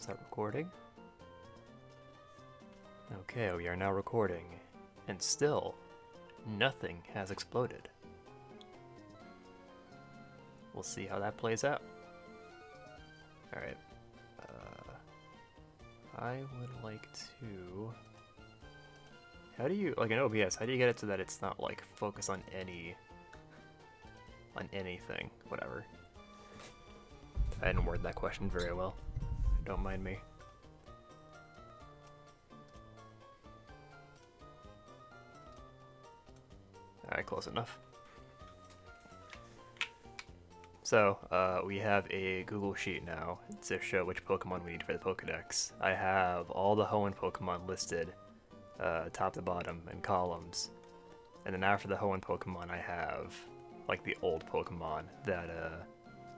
start recording. Okay, we are now recording, and still, nothing has exploded. We'll see how that plays out. Alright. I would like to... How do you, like in OBS, how do you get it so that it's not like focus on anything? Whatever. I didn't word that question very well. Don't mind me. Alright, close enough. So, we have a Google Sheet now to show which Pokemon we need for the Pokedex. I have all the Hoenn Pokemon listed, top to bottom, in columns. And then after the Hoenn Pokemon, I have, like, the old Pokemon that,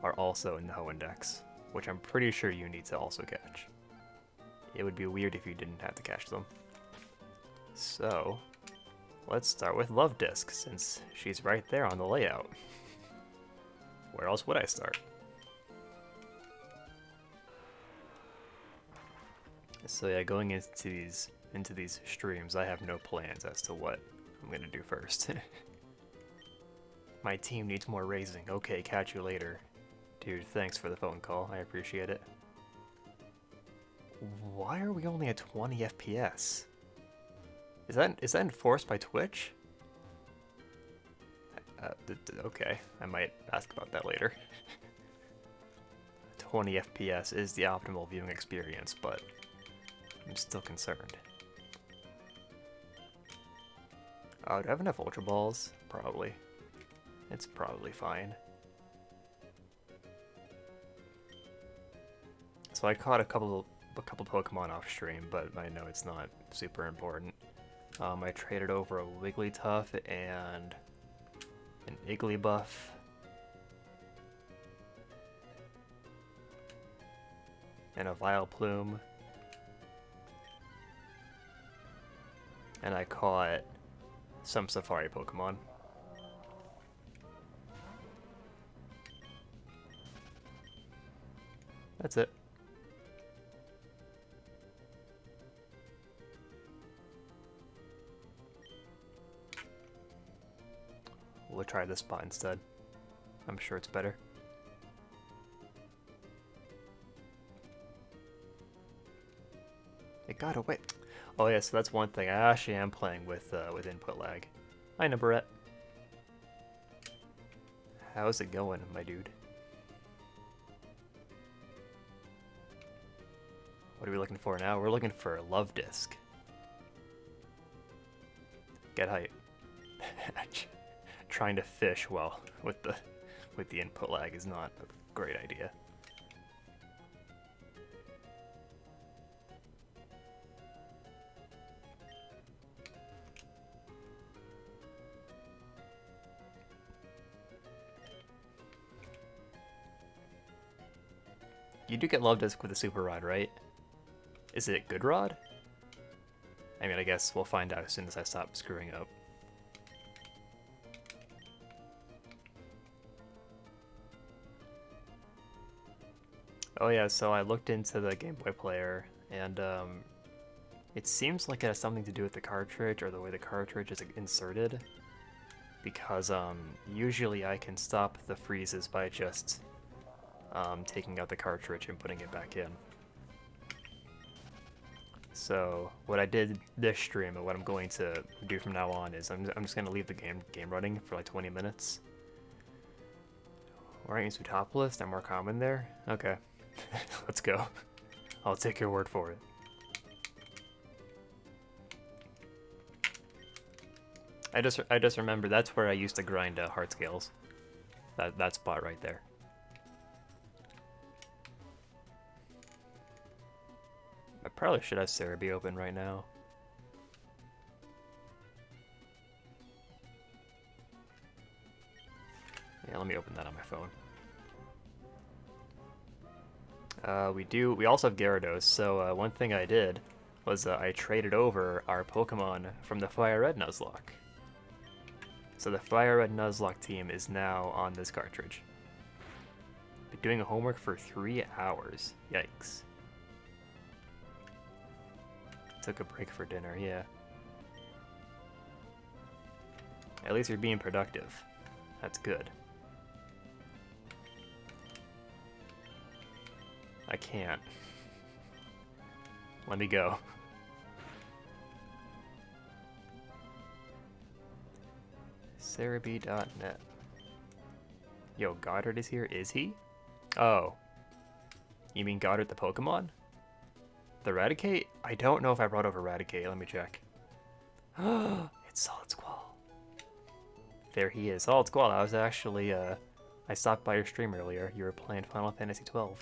are also in the Hoenn Dex, which I'm pretty sure you need to also catch. It would be weird if you didn't have to catch them. So, let's start with Love Disc, since she's right there on the layout. Where else would I start? So yeah, going into these streams, I have no plans as to what I'm gonna do first. My team needs more raising. Okay, catch you later. Dude, thanks for the phone call. I appreciate it. Why are we only at 20 FPS? Is that enforced by Twitch? Okay, I might ask about that later. 20 FPS is the optimal viewing experience, but I'm still concerned. Oh, do I have enough Ultra Balls? Probably. It's probably fine. So I caught a couple Pokemon off stream, but I know it's not super important. I traded over a Wigglytuff and an Igglybuff. And a Vileplume. And I caught some Safari Pokemon. That's it. We'll try this spot instead. I'm sure it's better. It got away. Oh yeah, so that's one thing. I actually am playing with input lag. Hi, Nabarette. How's it going, my dude? What are we looking for now? We're looking for Love Disc. Get hype. Trying to fish well with the input lag is not a great idea. You do get Love Disc with a Super Rod, right? Is it Good Rod? I mean, I guess we'll find out as soon as I stop screwing up. Oh yeah, so I looked into the Game Boy player, and it seems like it has something to do with the cartridge, or the way the cartridge is inserted. Because usually I can stop the freezes by just taking out the cartridge and putting it back in. So what I did this stream, and what I'm going to do from now on, is I'm just going to leave the game running for like 20 minutes. Orangutans Topless, they're more common there? Okay. Let's go. I'll take your word for it. I just remember that's where I used to grind heart scales. That spot right there. I probably should have Cerebi open right now. Yeah, let me open that on my phone. We also have Gyarados, so one thing I did was I traded over our Pokemon from the Fire Red Nuzlocke. So the Fire Red Nuzlocke team is now on this cartridge. Been doing homework for 3 hours. Yikes. Took a break for dinner, yeah. At least you're being productive. That's good. I can't. Let me go. Cerebi.net. Yo, Goddard is here? Is he? Oh. You mean Goddard the Pokemon? The Raticate? I don't know if I brought over Raticate. Let me check. It's Solid Squall. There he is. Solid Squall. I was actually, I stopped by your stream earlier. You were playing Final Fantasy XII.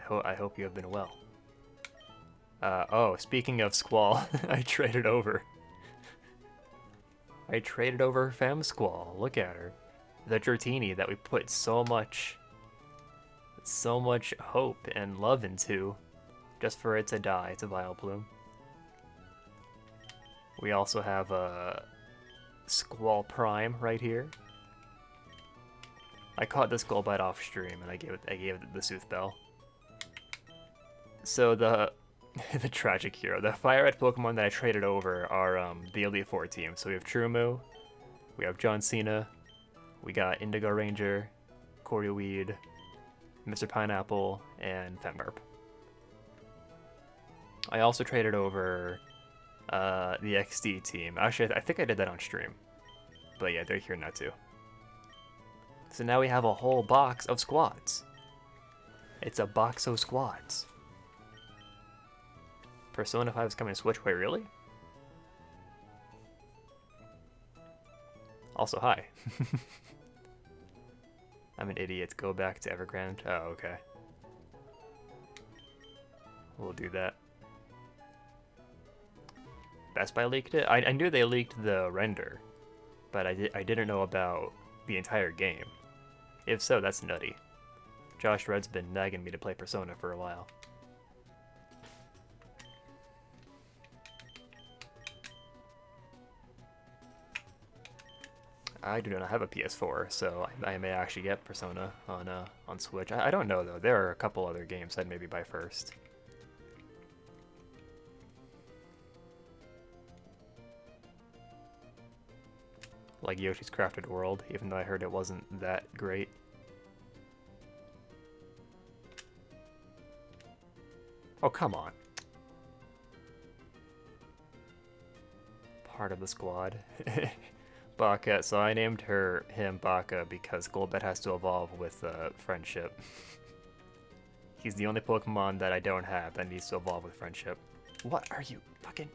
I hope you have been well. Oh, speaking of Squall, I traded over. I traded over Fem Squall. Look at her. The Dratini that we put so much hope and love into, just for it to die. It's a Vileplume. We also have a Squall Prime right here. I caught the Skull Bite off stream and I gave it the Sooth Bell. So the tragic hero, the Fire Red Pokemon that I traded over are the Elite Four team. So we have Trumu, we have John Cena, we got Indigo Ranger, Corioweed, Mr. Pineapple, and Femburp. I also traded over the XD team. Actually, I think I did that on stream. But yeah, they're here now too. So now we have a whole box of squads. It's a box of squads. Persona 5 is coming to Switch. Wait, really? Also, hi. I'm an idiot. Go back to Evergrande. Oh, okay. We'll do that. Best Buy leaked it? I knew they leaked the render, but I didn't know about the entire game. If so, that's nutty. Josh Red's been nagging me to play Persona for a while. I do not have a PS4, so I may actually get Persona on Switch. I don't know though. There are a couple other games I'd maybe buy first. Like Yoshi's Crafted World, even though I heard it wasn't that great. Oh, come on. Part of the squad. Baka, so I named him Baka because Golbat has to evolve with Friendship. He's the only Pokemon that I don't have that needs to evolve with Friendship. What are you fucking...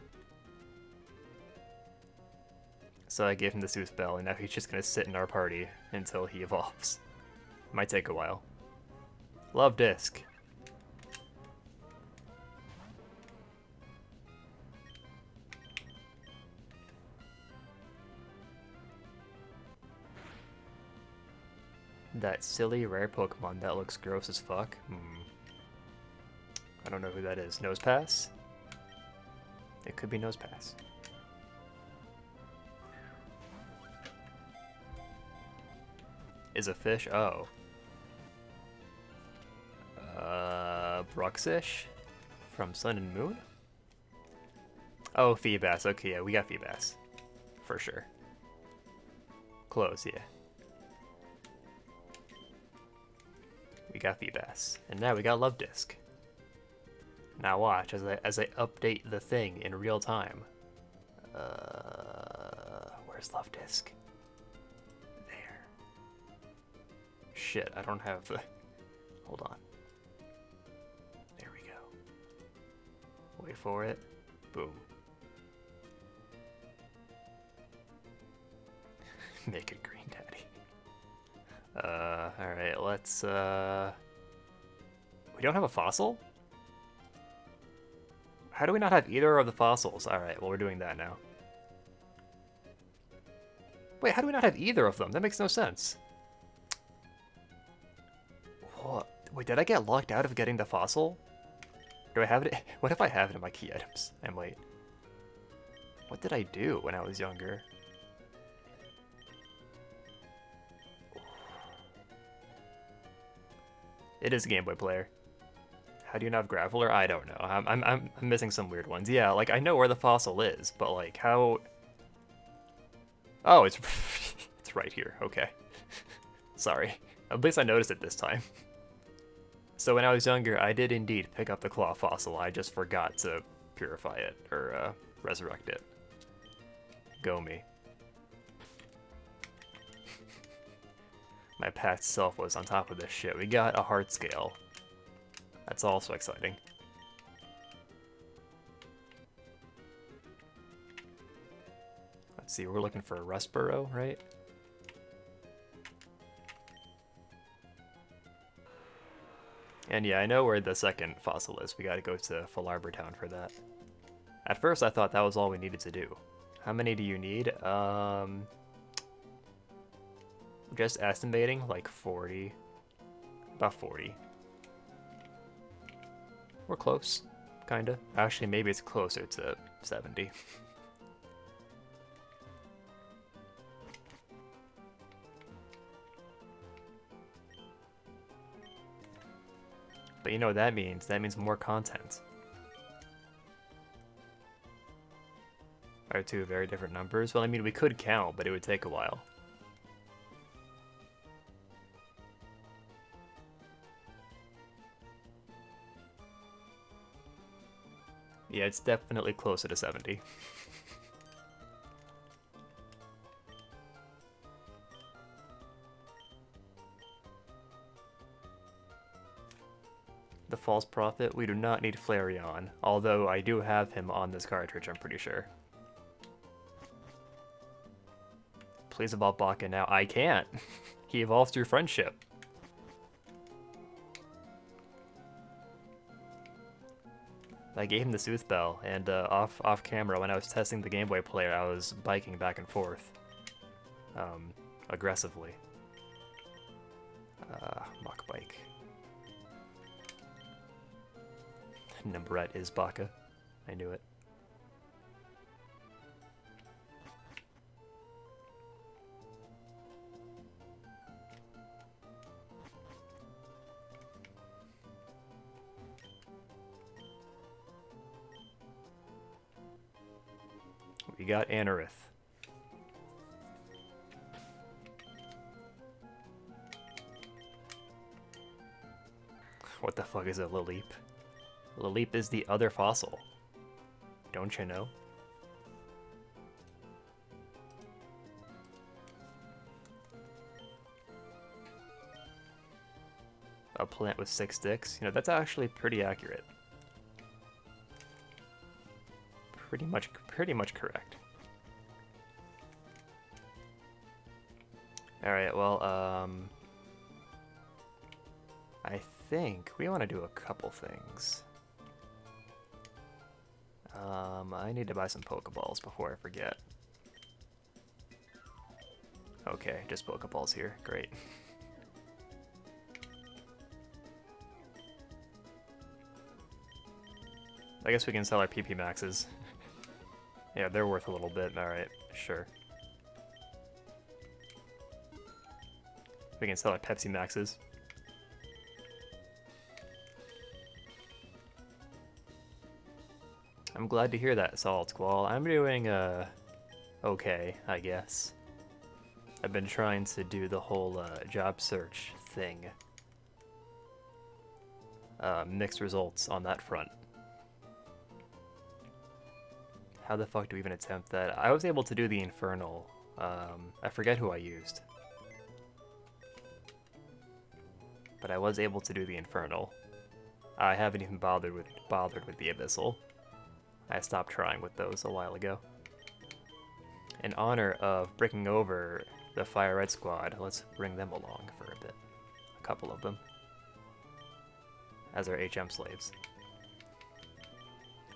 So I gave him the Sooth Bell, and now he's just gonna sit in our party until he evolves. Might take a while. Love Disc. That silly rare Pokemon that looks gross as fuck. I don't know who that is. Nosepass? It could be Nosepass. Is a fish? Oh. Bruxish? From Sun and Moon? Oh, Feebas. Okay, yeah, we got Feebas. For sure. Close, yeah. We got Feebas. And now we got Love Disc. Now watch as I update the thing in real time. Where's Love Disc? There. Shit, I don't have the... Hold on. There we go. Wait for it. Boom. Make it green, daddy. Alright, let's, we don't have a fossil? How do we not have either of the fossils? Alright, well, we're doing that now. Wait, how do we not have either of them? That makes no sense. What? Wait, did I get locked out of getting the fossil? Do I have it? What if I have it in my key items? I'm late. What did I do when I was younger? It is a Game Boy player. How do you not have Graveler? I don't know. I'm missing some weird ones. Yeah, like I know where the fossil is, but like how? Oh, it's it's right here. Okay. Sorry. At least I noticed it this time. So when I was younger, I did indeed pick up the claw fossil. I just forgot to purify it or resurrect it. Go me. My past self was on top of this shit. We got a heart scale. That's also exciting. Let's see, we're looking for a Rustboro, right? And yeah, I know where the second fossil is. We gotta go to Full Arbor Town for that. At first, I thought that was all we needed to do. How many do you need? Just estimating, like 40. About 40. We're close, kinda. Actually, maybe it's closer to 70. But you know what that means? That means more content. Are two very different numbers? Well, I mean, we could count, but it would take a while. Yeah, it's definitely closer to 70. The false prophet, we do not need Flareon, although I do have him on this cartridge, I'm pretty sure. Please evolve Baka now. I can't. He evolves through friendship. I gave him the Sooth Bell, and off camera, when I was testing the Game Boy player, I was biking back and forth. Aggressively. Mach Bike. Numberette is Baka. I knew it. We got Anorith. What the fuck is a Laleep? Laleep is the other fossil. Don't you know? A plant with 6 sticks? You know, that's actually pretty accurate. Pretty much correct. Alright, well, I think we want to do a couple things. I need to buy some Pokeballs before I forget. Okay, just Pokeballs here. Great. I guess we can sell our PP Maxes. Yeah, they're worth a little bit. Alright, sure. We can sell our Pepsi Maxes. I'm glad to hear that, Solid Squall. I'm doing, okay, I guess. I've been trying to do the whole, job search thing. Mixed results on that front. How the fuck do we even attempt that? I was able to do the Infernal. I forget who I used. But I was able to do the Infernal. I haven't even bothered with the Abyssal. I stopped trying with those a while ago. In honor of breaking over the Fire Red Squad, let's bring them along for a bit. A couple of them. As our HM slaves.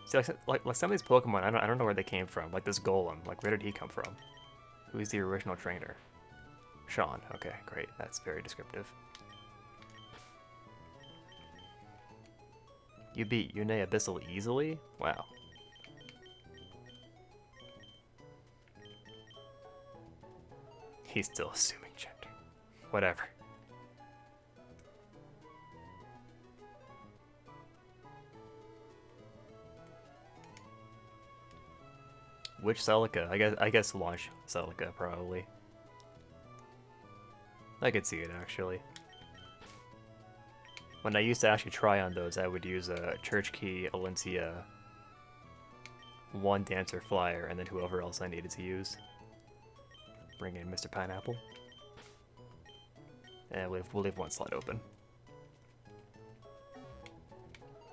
See, like some of these Pokemon, I don't know where they came from. Like this Golem, like where did he come from? Who's the original trainer? Sean. Okay, great. That's very descriptive. You beat Yune Abyssal easily? Wow. He's still assuming gender. Whatever. Which Celica? I guess launch Celica, probably. I could see it, actually. When I used to actually try on those, I would use a Church Key, Alencia, one Dancer Flyer, and then whoever else I needed to use. Bring in Mr. Pineapple. And we'll leave one slot open.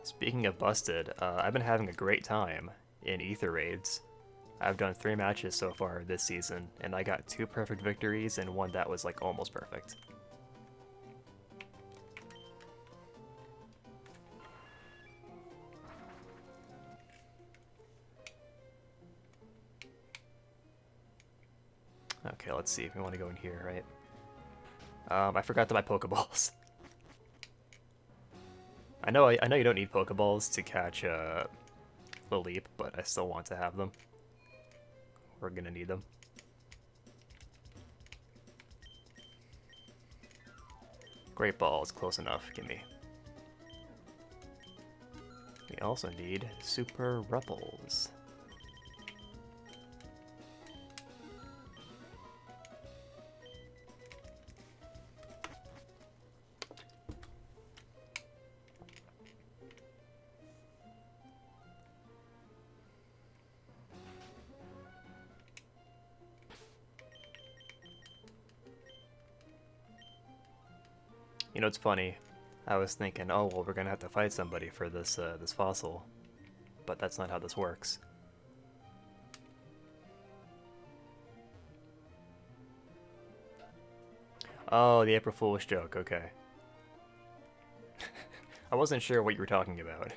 Speaking of busted, I've been having a great time in Ether raids. I've done 3 matches so far this season, and I got 2 perfect victories and one that was like almost perfect. Okay, let's see if we want to go in here, right? I forgot to buy Pokeballs. I know you don't need Pokeballs to catch Leap, but I still want to have them. We're gonna need them. Great Balls, close enough, gimme. We also need Super Rebels. You know, it's funny. I was thinking, oh well, we're gonna have to fight somebody for this this fossil, but that's not how this works. Oh, the April Fool's joke. Okay. I wasn't sure what you were talking about.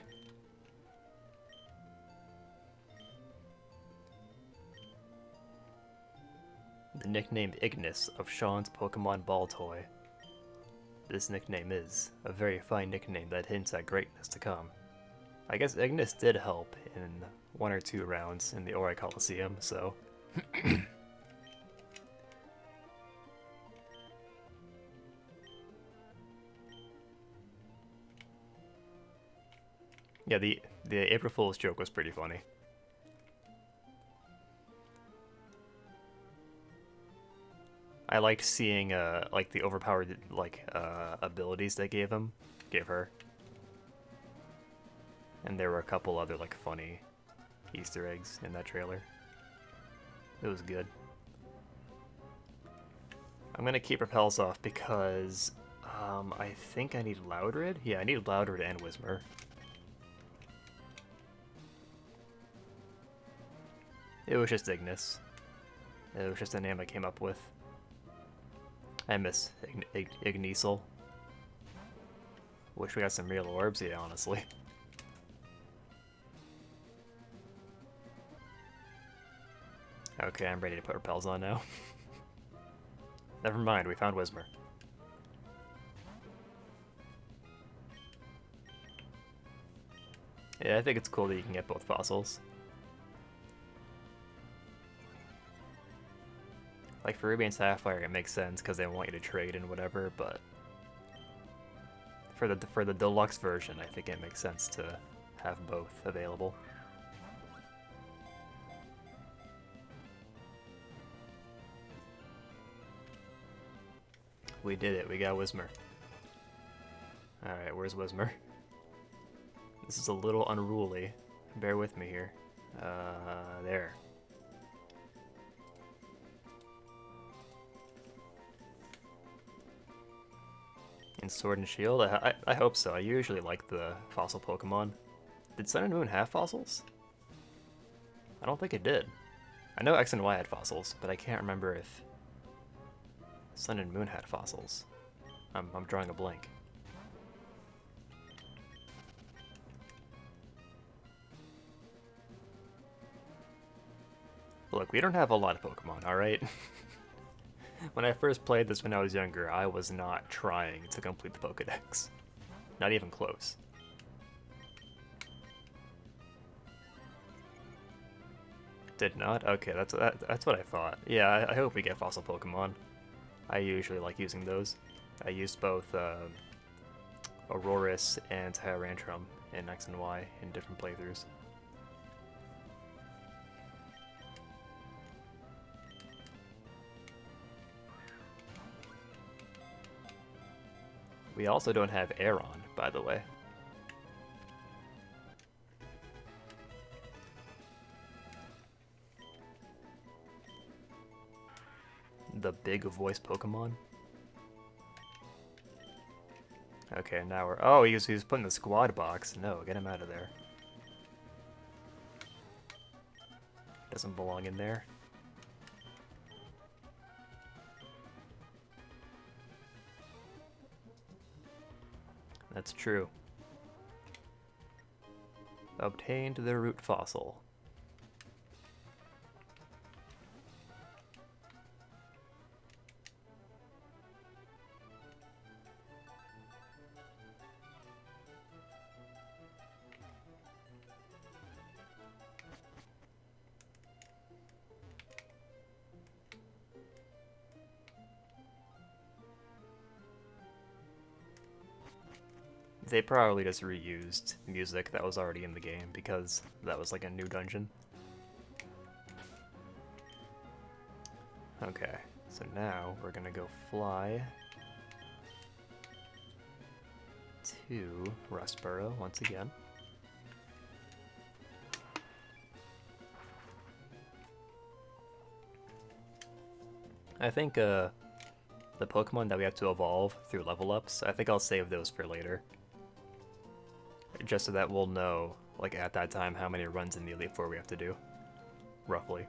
The nickname Ignis of Sean's Pokemon ball toy. This nickname is a very fine nickname that hints at greatness to come. I guess Ignis did help in 1 or 2 rounds in the Ori Coliseum, so... yeah, the April Fool's joke was pretty funny. I liked seeing like the overpowered abilities they gave her, and there were a couple other like funny Easter eggs in that trailer. It was good. I'm gonna keep Repels off because I think I need Loudred. Yeah, I need Loudred and Whismur. It was just Ignis. It was just a name I came up with. I miss Ignisal. Wish we got some real orbs, yeah, honestly. Okay, I'm ready to put Repels on now. Never mind, we found Whismur. Yeah, I think it's cool that you can get both fossils. Like for Ruby and Sapphire, it makes sense because they want you to trade and whatever, but for the deluxe version, I think it makes sense to have both available. We did it. We got Whismur. All right, where's Whismur? This is a little unruly. Bear with me here. There. In Sword and Shield? I hope so. I usually like the fossil Pokemon. Did Sun and Moon have fossils? I don't think it did. I know X and Y had fossils, but I can't remember if Sun and Moon had fossils. I'm drawing a blank. Look, we don't have a lot of Pokemon, alright? When I first played this when I was younger, I was not trying to complete the Pokedex. Not even close. Did not? Okay, that's what I thought. Yeah, I hope we get fossil Pokemon. I usually like using those. I used both Aurorus and Tyrantrum in X and Y in different playthroughs. We also don't have Aeron, by the way. The big voice Pokemon. Okay, now we're... Oh, he was put in the squad box. No, get him out of there. Doesn't belong in there. That's true. Obtained the root fossil. They probably just reused music that was already in the game because that was like a new dungeon. Okay, so now we're gonna go fly to Rustboro once again. I think the Pokemon that we have to evolve through level ups, I think I'll save those for later. Just so that we'll know, like at that time, how many runs in the Elite Four we have to do, roughly.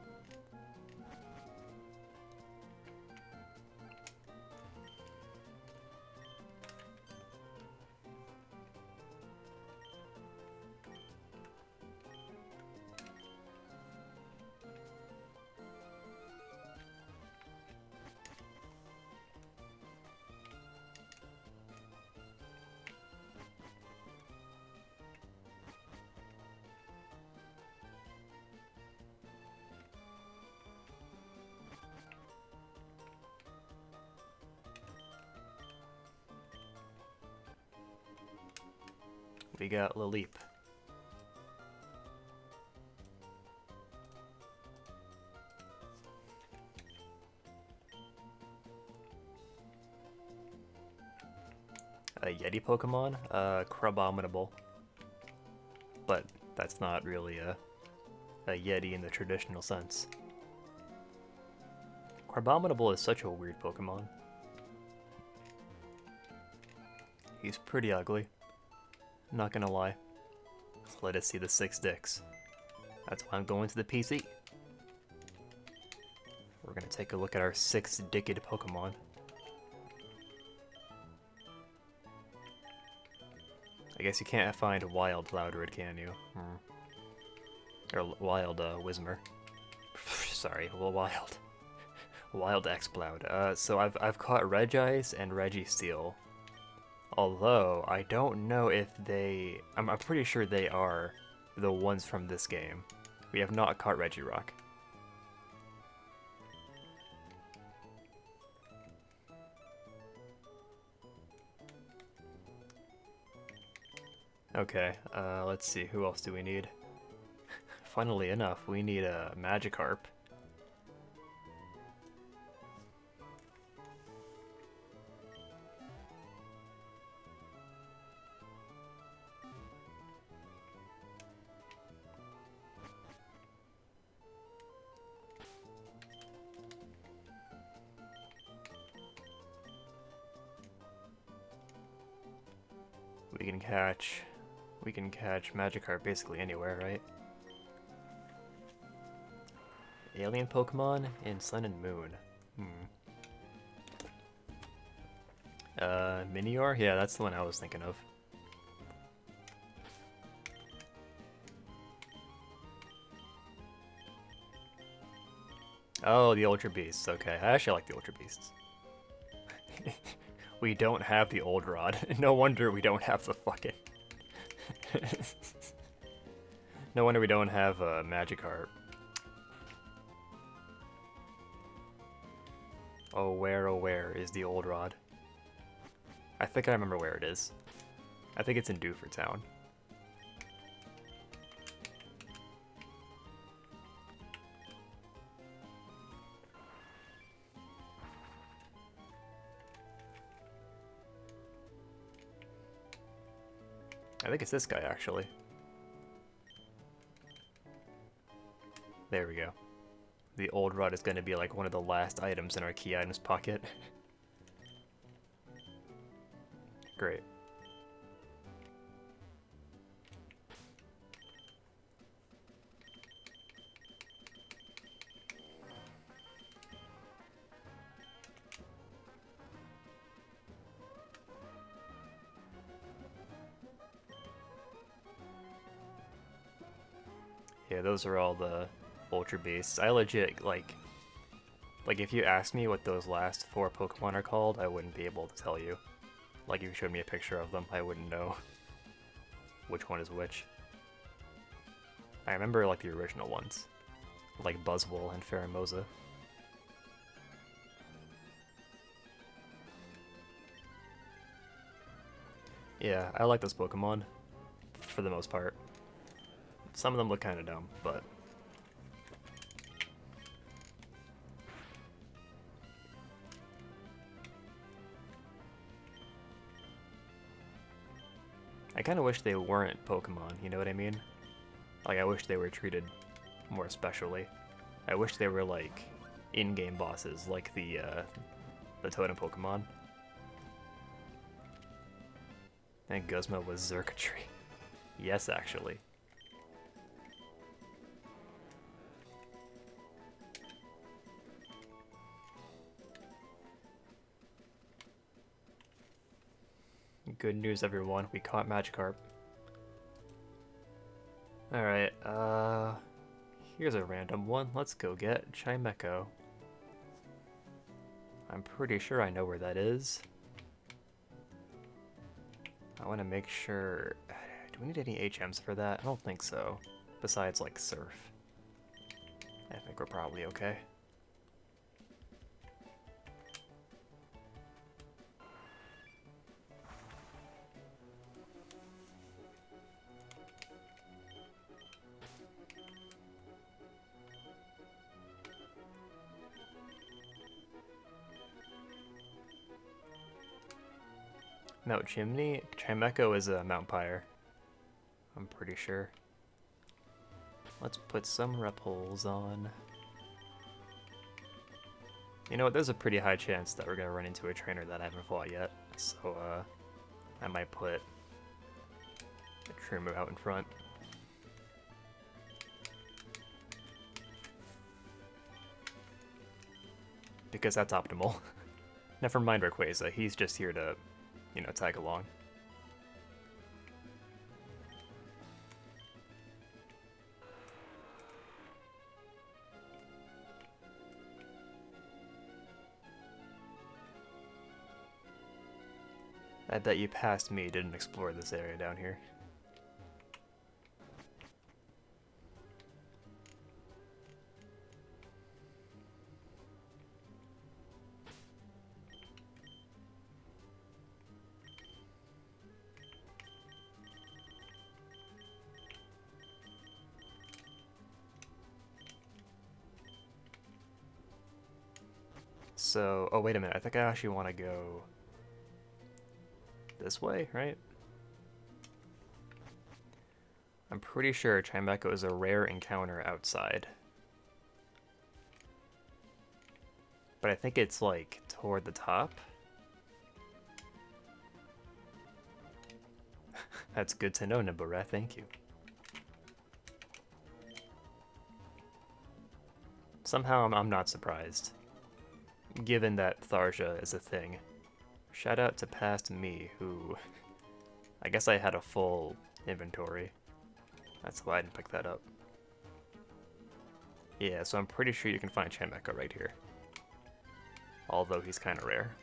We got Laleep. A Yeti Pokemon? Crabominable. But that's not really a Yeti in the traditional sense. Crabominable is such a weird Pokemon. He's pretty ugly. Not gonna lie. Let us see the 6 dicks. That's why I'm going to the PC. We're gonna take a look at our 6-dicked Pokemon. I guess you can't find Wild Loudred, can you? Or Wild Whismer. Sorry, Wild. Wild Exploud. So I've caught Regice and Registeel. Although, I don't know if they... I'm pretty sure they are the ones from this game. We have not caught Regirock. Okay, let's see, who else do we need? Funnily enough, we need a Magikarp. We can catch Magikarp basically anywhere, right? Alien Pokemon in Sun and Moon. Minior? Yeah, that's the one I was thinking of. Oh, the Ultra Beasts. Okay, I actually like the Ultra Beasts. We don't have the Old Rod. No wonder we don't have the fucking... No wonder we don't have Magikarp. Oh, where is the Old Rod? I think I remember where it is. I think it's in Dewford Town. I think it's this guy, actually. There we go. The old rod is going to be like one of the last items in our key items pocket. Great. Yeah, those are all the Ultra Beasts. I legit, like if you asked me what those last 4 Pokemon are called, I wouldn't be able to tell you. Like, if you showed me a picture of them, I wouldn't know which one is which. I remember, like, the original ones. Like Buzzwole and Pheromosa. Yeah, I like those Pokemon, for the most part. Some of them look kind of dumb, but... I kind of wish they weren't Pokemon, you know what I mean? Like, I wish they were treated more specially. I wish they were, like, in-game bosses, like the Totem Pokemon. And Guzma was Xurkitree. Yes, actually. Good news, everyone. We caught Magikarp. Alright, here's a random one. Let's go get Chimecho. I'm pretty sure I know where that is. I want to make sure... Do we need any HMs for that? I don't think so. Besides, like, Surf. I think we're probably okay. Mount Chimney? Chimecho is a Mount Pyre. I'm pretty sure. Let's put some repels on. You know what, there's a pretty high chance that we're gonna run into a trainer that I haven't fought yet, so I might put a trimmer out in front. Because that's optimal. Never mind Rayquaza, he's just here to, you know, tag along. I bet you past me didn't explore this area down here. So, oh wait a minute, I think I actually want to go this way, right? I'm pretty sure Chimecho is a rare encounter outside. But I think it's like toward the top. That's good to know, Nibara, thank you. Somehow I'm not surprised, given that Tharja is a thing. Shout out to past me, who... I guess I had a full inventory. That's why I didn't pick that up. Yeah, so I'm pretty sure you can find Chimecho right here. Although he's kind of rare.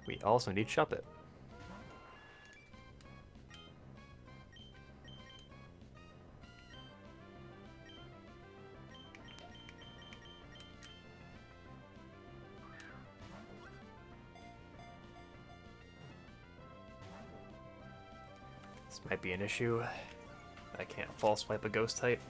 We also need Shuppet. This might be an issue. I can't false swipe a ghost type.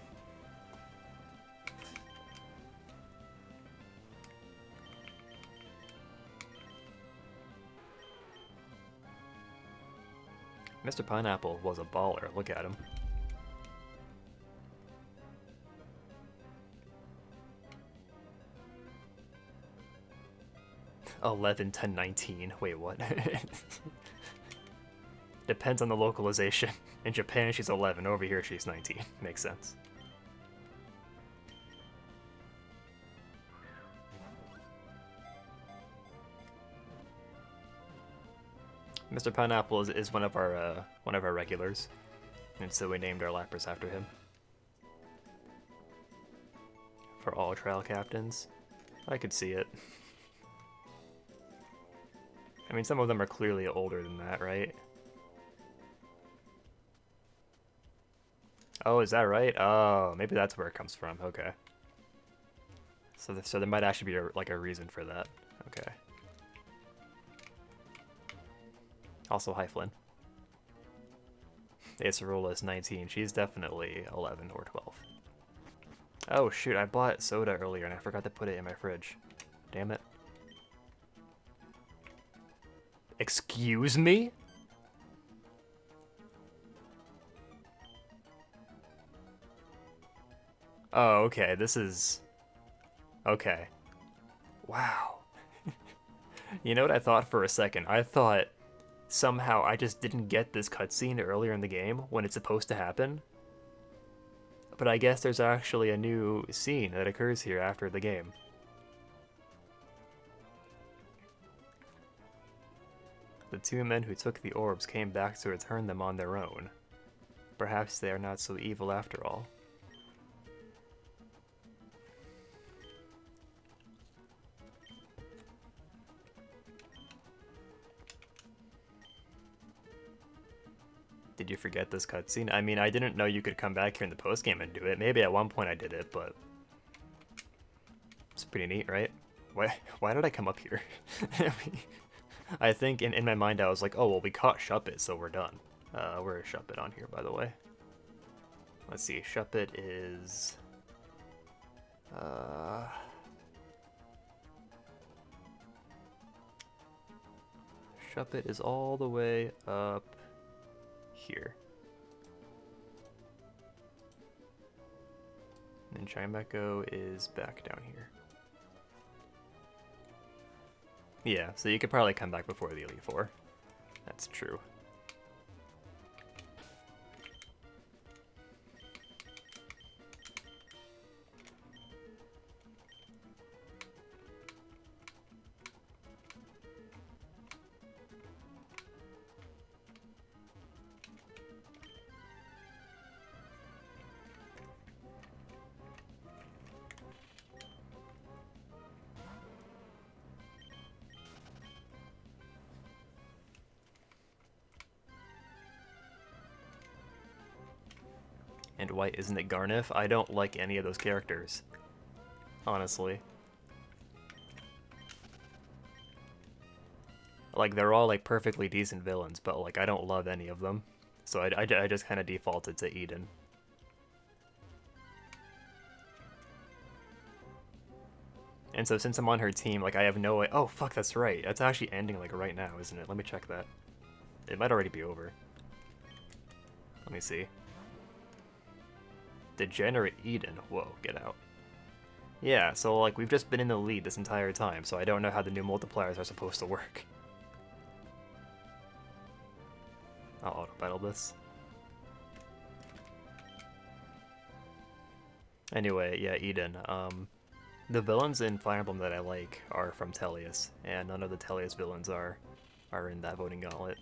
Mr. Pineapple was a baller. Look at him. $11, $10, $19. Wait, what? Depends on the localization. In Japan, she's 11. Over here, she's 19. Makes sense. Mr. Pineapple is one of our regulars, and so we named our Lapras after him. For all trial captains, I could see it. I mean, some of them are clearly older than that, right? Oh, is that right? Oh, maybe that's where it comes from. Okay. So there might actually be like a reason for that. Okay. Also, hi Flynn. Acerola is 19. She's definitely 11 or 12. Oh shoot, I bought soda earlier and I forgot to put it in my fridge. Damn it. Excuse me? Oh, okay, this is... Okay. Wow. You know what I thought for a second? I thought somehow I just didn't get this cutscene earlier in the game when it's supposed to happen. But I guess there's actually a new scene that occurs here after the game. The two men who took the orbs came back to return them on their own. Perhaps they are not so evil after all. Did you forget this cutscene? I mean, I didn't know you could come back here in the postgame and do it. Maybe at one point I did it, but... It's pretty neat, right? Why did I come up here? I think in my mind I was like, oh, well, we caught Shuppet, so we're done. Where is Shuppet on here, by the way? Let's see, Shuppet is... Shuppet is all the way up here. And Chimecho is back down here. Yeah, so you could probably come back before the Elite Four. That's true. And white, isn't it Garniff? I don't like any of those characters, honestly. Like, they're all, like, perfectly decent villains, but, like, I don't love any of them. So I just kind of defaulted to Eden. And so since I'm on her team, like, I have no way... Oh, fuck, that's right. That's actually ending, like, right now, isn't it? Let me check that. It might already be over. Let me see. Degenerate Eden. Whoa, get out. Yeah, so, like, we've just been in the lead this entire time, so I don't know how the new multipliers are supposed to work. I'll auto-battle this. Anyway, yeah, Eden. The villains in Fire Emblem that I like are from Tellius, and none of the Tellius villains are in that voting gauntlet.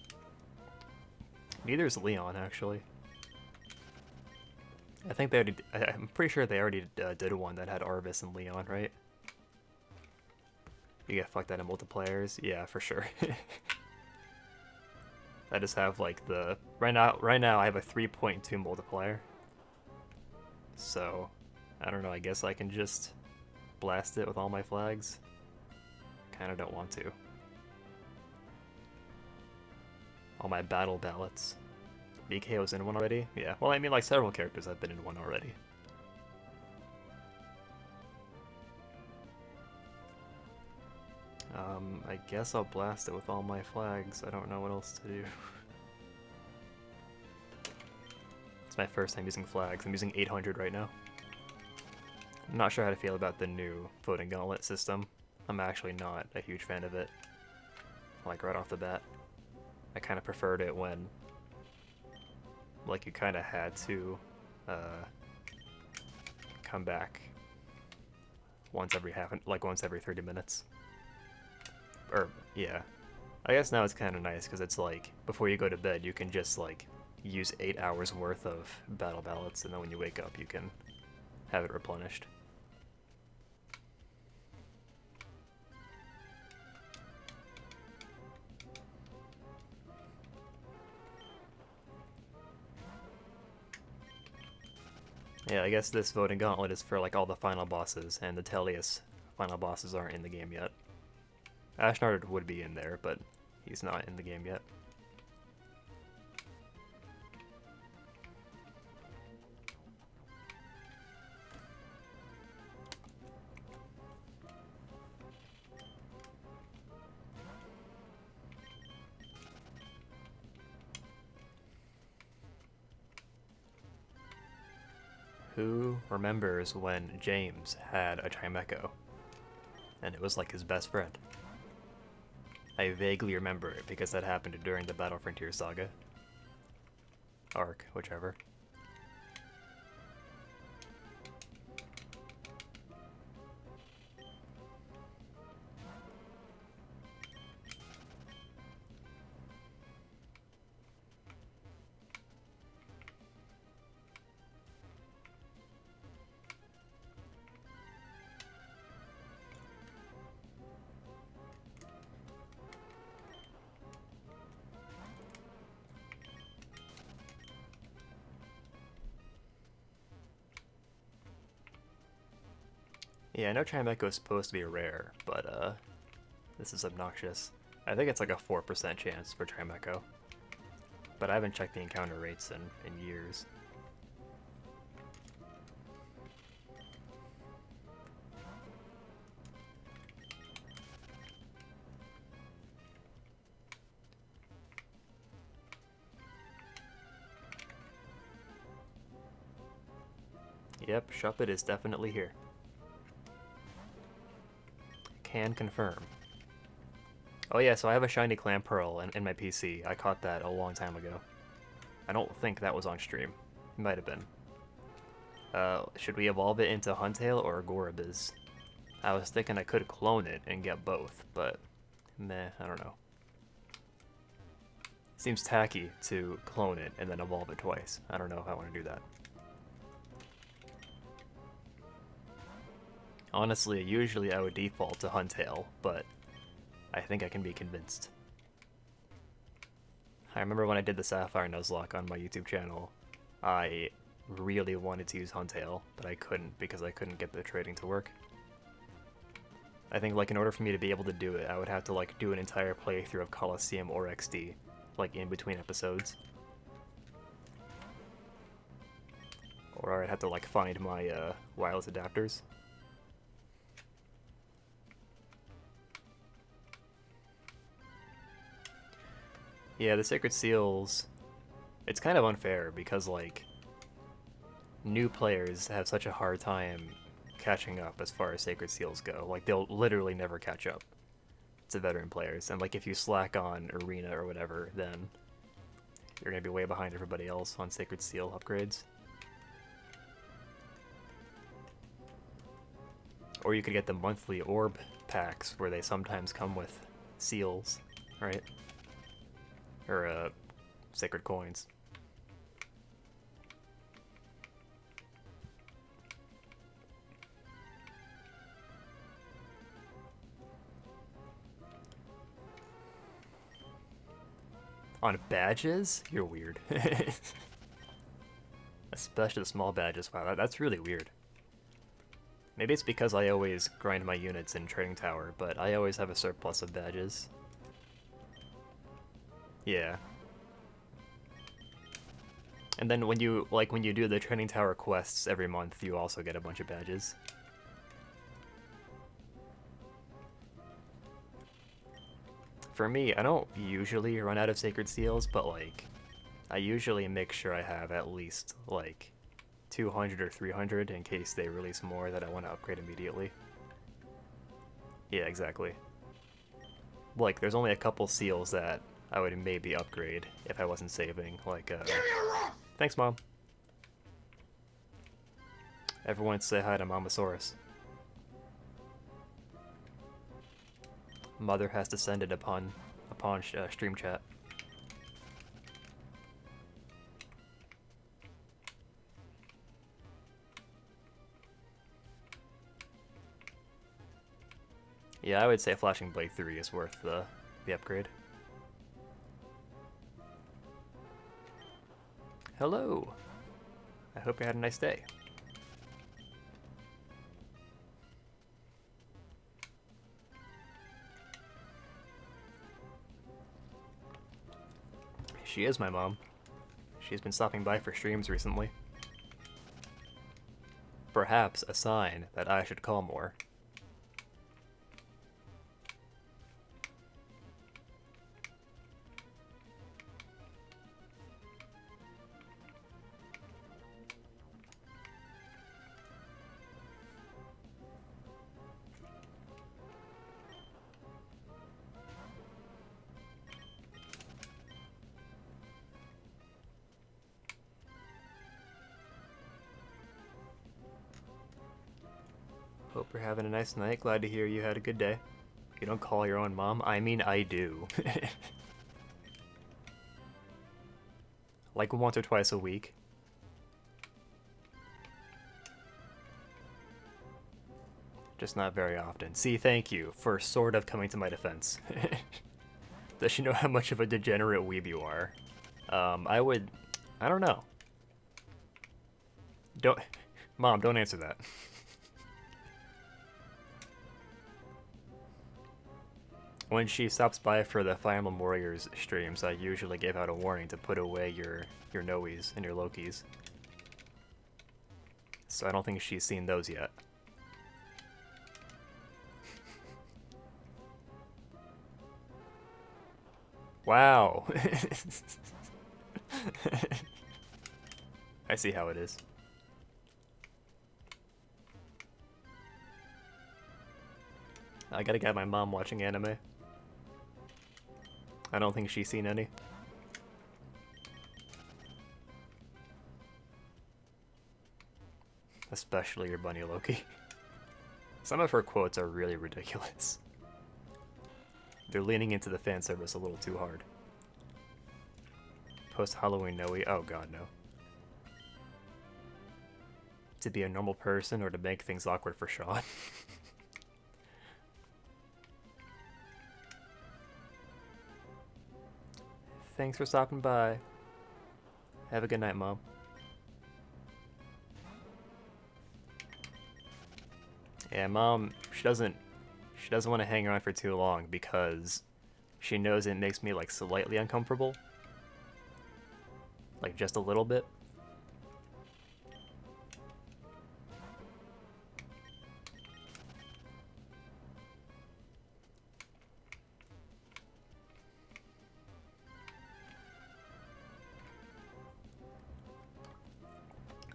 Neither is Leon, actually. I think they already... I'm pretty sure they already did one that had Arvis and Leon, right? You get fucked out of multipliers? Yeah, for sure. I just have, like, the... Right now I have a 3.2 multiplier. So, I don't know, I guess I can just blast it with all my flags. Kinda don't want to. All my battle ballots. BK was in one already? Yeah, well, I mean, like, several characters have been in one already. I guess I'll blast it with all my flags. I don't know what else to do. It's my first time using flags. I'm using 800 right now. I'm not sure how to feel about the new voting gauntlet system. I'm actually not a huge fan of it. Like, right off the bat. I kind of preferred it when, like, you kind of had to come back once every once every 30 minutes. Or, yeah. I guess now it's kind of nice because it's like, before you go to bed, you can just, like, use 8 hours worth of battle ballots, and then when you wake up, you can have it replenished. Yeah, I guess this voting gauntlet is for like all the final bosses, and the Tellius final bosses aren't in the game yet. Ashnard would be in there, but he's not in the game yet. Who remembers when James had a Chimecho? And it was like his best friend. I vaguely remember it because that happened during the Battle Frontier Saga. Arc, whichever. Yeah, I know Chimecho is supposed to be rare, but this is obnoxious. I think it's like a 4% chance for Chimecho. But I haven't checked the encounter rates in years. Yep, Shuppet is definitely here. Can confirm. Oh yeah, so I have a shiny Clam Pearl in my PC. I caught that a long time ago. I don't think that was on stream. It might have been. Should we evolve it into Huntail or Gorabiz? I was thinking I could clone it and get both, but meh, I don't know. Seems tacky to clone it and then evolve it twice. I don't know if I want to do that. Honestly, usually I would default to Huntail, but I think I can be convinced. I remember when I did the Sapphire Nuzlocke on my YouTube channel, I really wanted to use Huntail, but I couldn't because I couldn't get the trading to work. I think like in order for me to be able to do it, I would have to like do an entire playthrough of Coliseum or XD, like in between episodes. Or I'd have to like find my wireless adapters. Yeah, the Sacred Seals, it's kind of unfair because, like, new players have such a hard time catching up as far as Sacred Seals go. Like, they'll literally never catch up to veteran players. And, like, if you slack on Arena or whatever, then you're going to be way behind everybody else on Sacred Seal upgrades. Or you could get the monthly orb packs where they sometimes come with seals, right? Or, sacred coins. On badges? You're weird. Especially the small badges. Wow, that's really weird. Maybe it's because I always grind my units in Trading Tower, but I always have a surplus of badges. Yeah. And then when you do the Trading Tower quests every month, you also get a bunch of badges. For me, I don't usually run out of Sacred Seals, but like, I usually make sure I have at least, like, 200 or 300 in case they release more that I want to upgrade immediately. Yeah, exactly. Like, there's only a couple seals that I would maybe upgrade if I wasn't saving, like, Thanks, Mom. Everyone say hi to Mamasaurus. Mother has descended upon stream chat. Yeah, I would say Flashing Blade 3 is worth the upgrade. Hello! I hope you had a nice day. She is my mom. She's been stopping by for streams recently. Perhaps a sign that I should call more. Hope you're having a nice night. Glad to hear you had a good day. You don't call your own mom? I mean, I do. Like once or twice a week. Just not very often. See, thank you for sort of coming to my defense. Does she know how much of a degenerate weeb you are? I don't know. Mom, don't answer that. When she stops by for the Fire Emblem Warriors streams, I usually give out a warning to put away your Noes and your Lokis. So I don't think she's seen those yet. Wow. I see how it is. I gotta get my mom watching anime. I don't think she's seen any. Especially your Bunny Loki. Some of her quotes are really ridiculous. They're leaning into the fan service a little too hard. Post-Halloween Noe? Oh god, no. To be a normal person or to make things awkward for Sean? Thanks for stopping by. Have a good night, Mom. Yeah, Mom, she doesn't want to hang around for too long because she knows it makes me like slightly uncomfortable. Like just a little bit.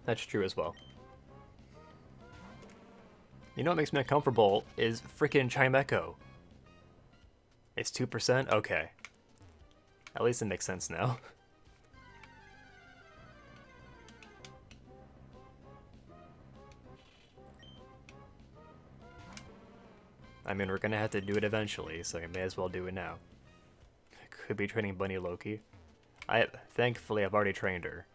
That's true as well. You know what makes me uncomfortable is freaking Chimecho. It's 2%? Okay. At least it makes sense now. I mean, we're gonna have to do it eventually, so you may as well do it now. Could be training Bunny Loki. Thankfully, I've already trained her.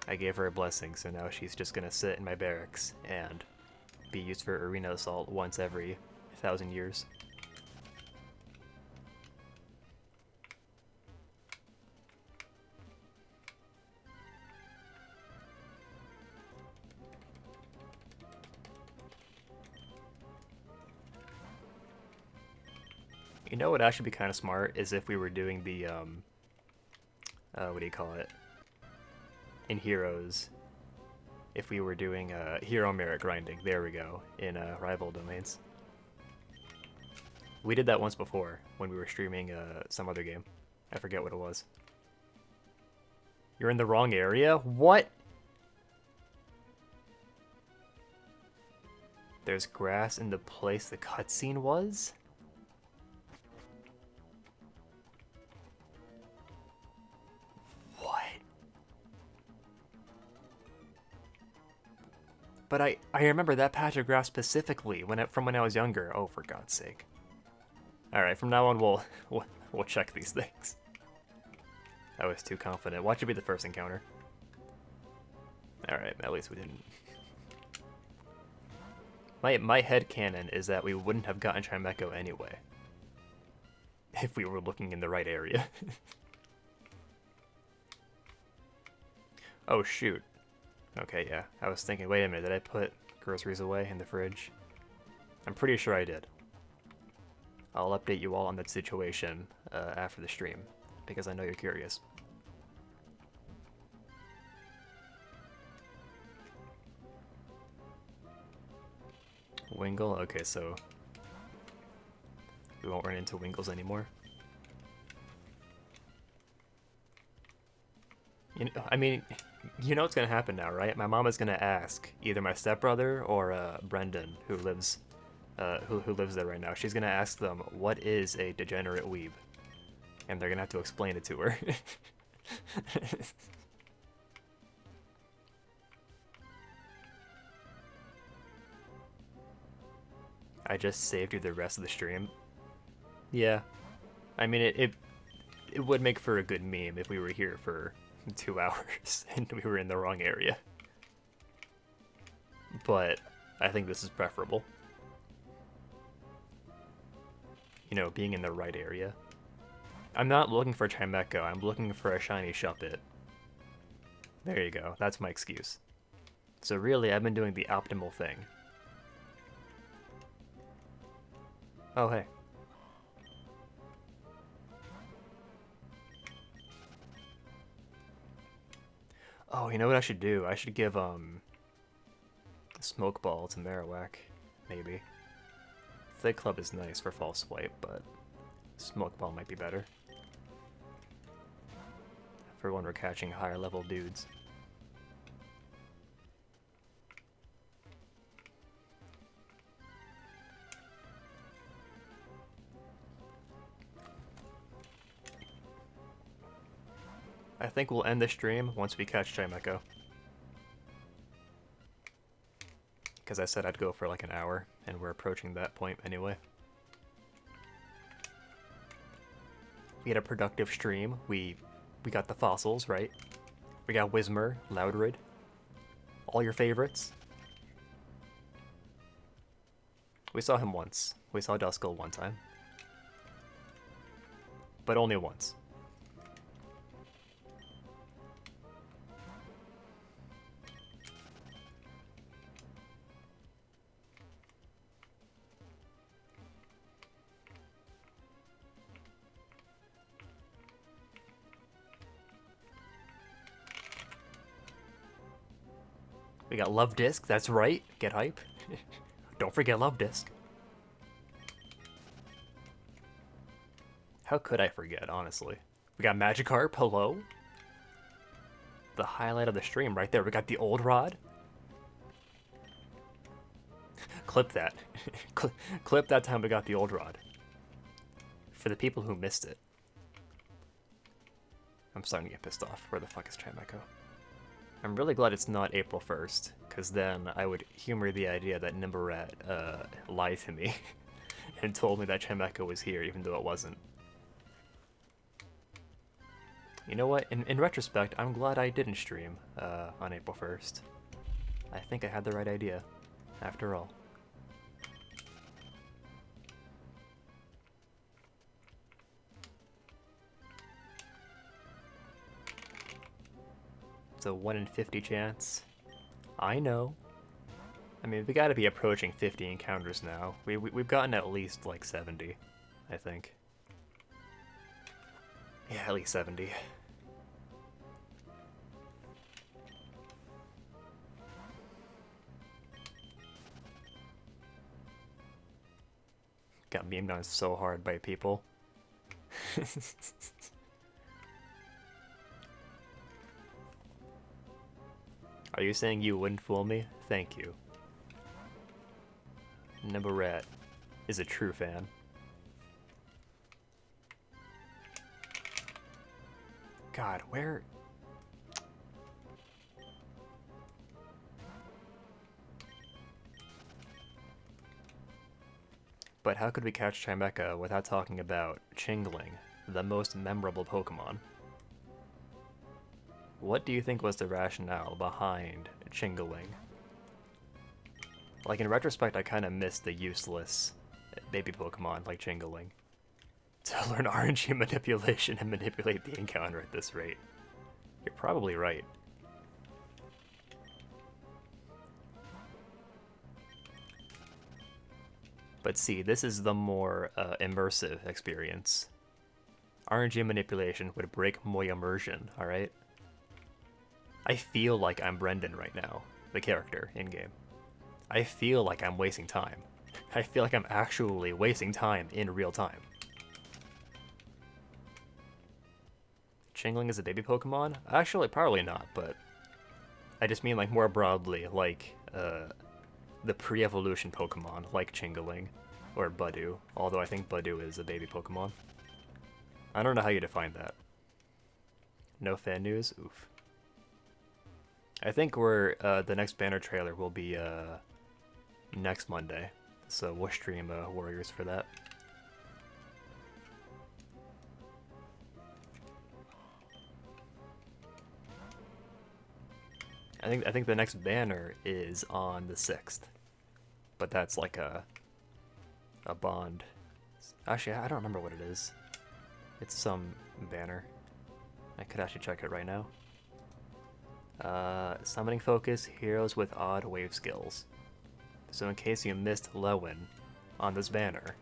I gave her a blessing, so now she's just gonna sit in my barracks and be used for arena assault once every 1,000 years. You know what actually be kind of smart is if we were doing the, what do you call it? In Heroes. If we were doing hero merit grinding, there we go, in rival domains. We did that once before when we were streaming some other game. I forget what it was. You're in the wrong area? What? There's grass in the place the cutscene was? What? But I remember that patch of grass specifically from when I was younger. Oh, for God's sake. Alright, from now on we'll check these things. I was too confident. Watch it be the first encounter. Alright, at least we didn't. My headcanon is that we wouldn't have gotten Chimecho anyway. If we were looking in the right area. Oh, shoot. Okay, yeah. I was thinking, wait a minute, did I put groceries away in the fridge? I'm pretty sure I did. I'll update you all on that situation after the stream, because I know you're curious. Wingle? Okay, so we won't run into Wingles anymore. You know, I mean, you know what's gonna happen now, right? My mom is gonna ask either my stepbrother or Brendan, who lives there right now. She's gonna ask them, what is a degenerate weeb? And they're gonna have to explain it to her. I just saved you the rest of the stream. Yeah. I mean, it would make for a good meme if we were here for 2 hours and we were in the wrong area. But I think this is preferable. You know, being in the right area. I'm not looking for Chimecho, I'm looking for a shiny Shuppet. There you go, that's my excuse. So really, I've been doing the optimal thing. Oh, hey. Oh, you know what I should do? I should give, Smoke Ball to Marowak, maybe. Thick Club is nice for False Swipe, but Smoke Ball might be better. For when we're catching higher level dudes. I think we'll end the stream once we catch Chimecho. Because I said I'd go for like an hour, and we're approaching that point anyway. We had a productive stream. We got the fossils, right? We got Whismur, Loudred. All your favorites. We saw him once. We saw Duskull one time. But only once. We got Love Disc, that's right. Get hype. Don't forget Love Disc. How could I forget, honestly? We got Magikarp, hello. The highlight of the stream right there. We got the Old Rod. Clip that. Clip that time we got the Old Rod. For the people who missed it. I'm starting to get pissed off. Where the fuck is Chimecho? I'm really glad it's not April 1st, because then I would humor the idea that Nimbarat lied to me and told me that Chimecho was here, even though it wasn't. You know what? In retrospect, I'm glad I didn't stream on April 1st. I think I had the right idea, after all. It's a 1 in 50 chance. I know. I mean, we gotta be approaching 50 encounters now. We've gotten at least, like, 70, I think. Yeah, at least 70. Got memed on so hard by people. Are you saying you wouldn't fool me? Thank you. Niborat is a true fan. God, where... But how could we catch Chimecha without talking about Chingling, the most memorable Pokemon? What do you think was the rationale behind Chingling? Like, in retrospect, I kind of missed the useless baby Pokemon like Chingling. To learn RNG manipulation and manipulate the encounter at this rate. You're probably right. But see, this is the more immersive experience. RNG manipulation would break my immersion, alright? I feel like I'm Brendan right now, the character in-game. I feel like I'm wasting time. I feel like I'm actually wasting time in real time. Chingling is a baby Pokemon? Actually, probably not, but I just mean like more broadly, like the pre-evolution Pokemon, like Chingling or Budew, although I think Budew is a baby Pokemon. I don't know how you define that. No fan news? Oof. I think the next banner trailer will be next Monday, so we'll stream Warriors for that. I think the next banner is on the 6th, but that's like a bond. Actually, I don't remember what it is. It's some banner. I could actually check it right now. Summoning focus, heroes with odd wave skills. So in case you missed Lewin on this banner,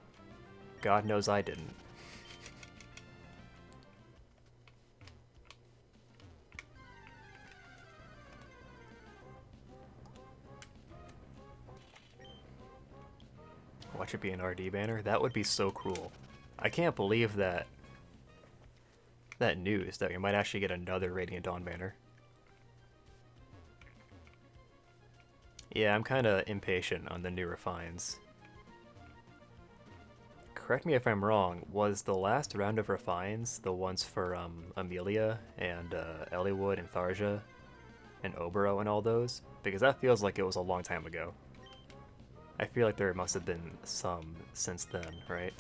God knows I didn't. Watch it be an RD banner? That would be so cool. I can't believe that news that we might actually get another Radiant Dawn banner. Yeah, I'm kind of impatient on the new refines. Correct me if I'm wrong, was the last round of refines the ones for Amelia and Eliwood and Tharja and Obero and all those? Because that feels like it was a long time ago. I feel like there must have been some since then, right?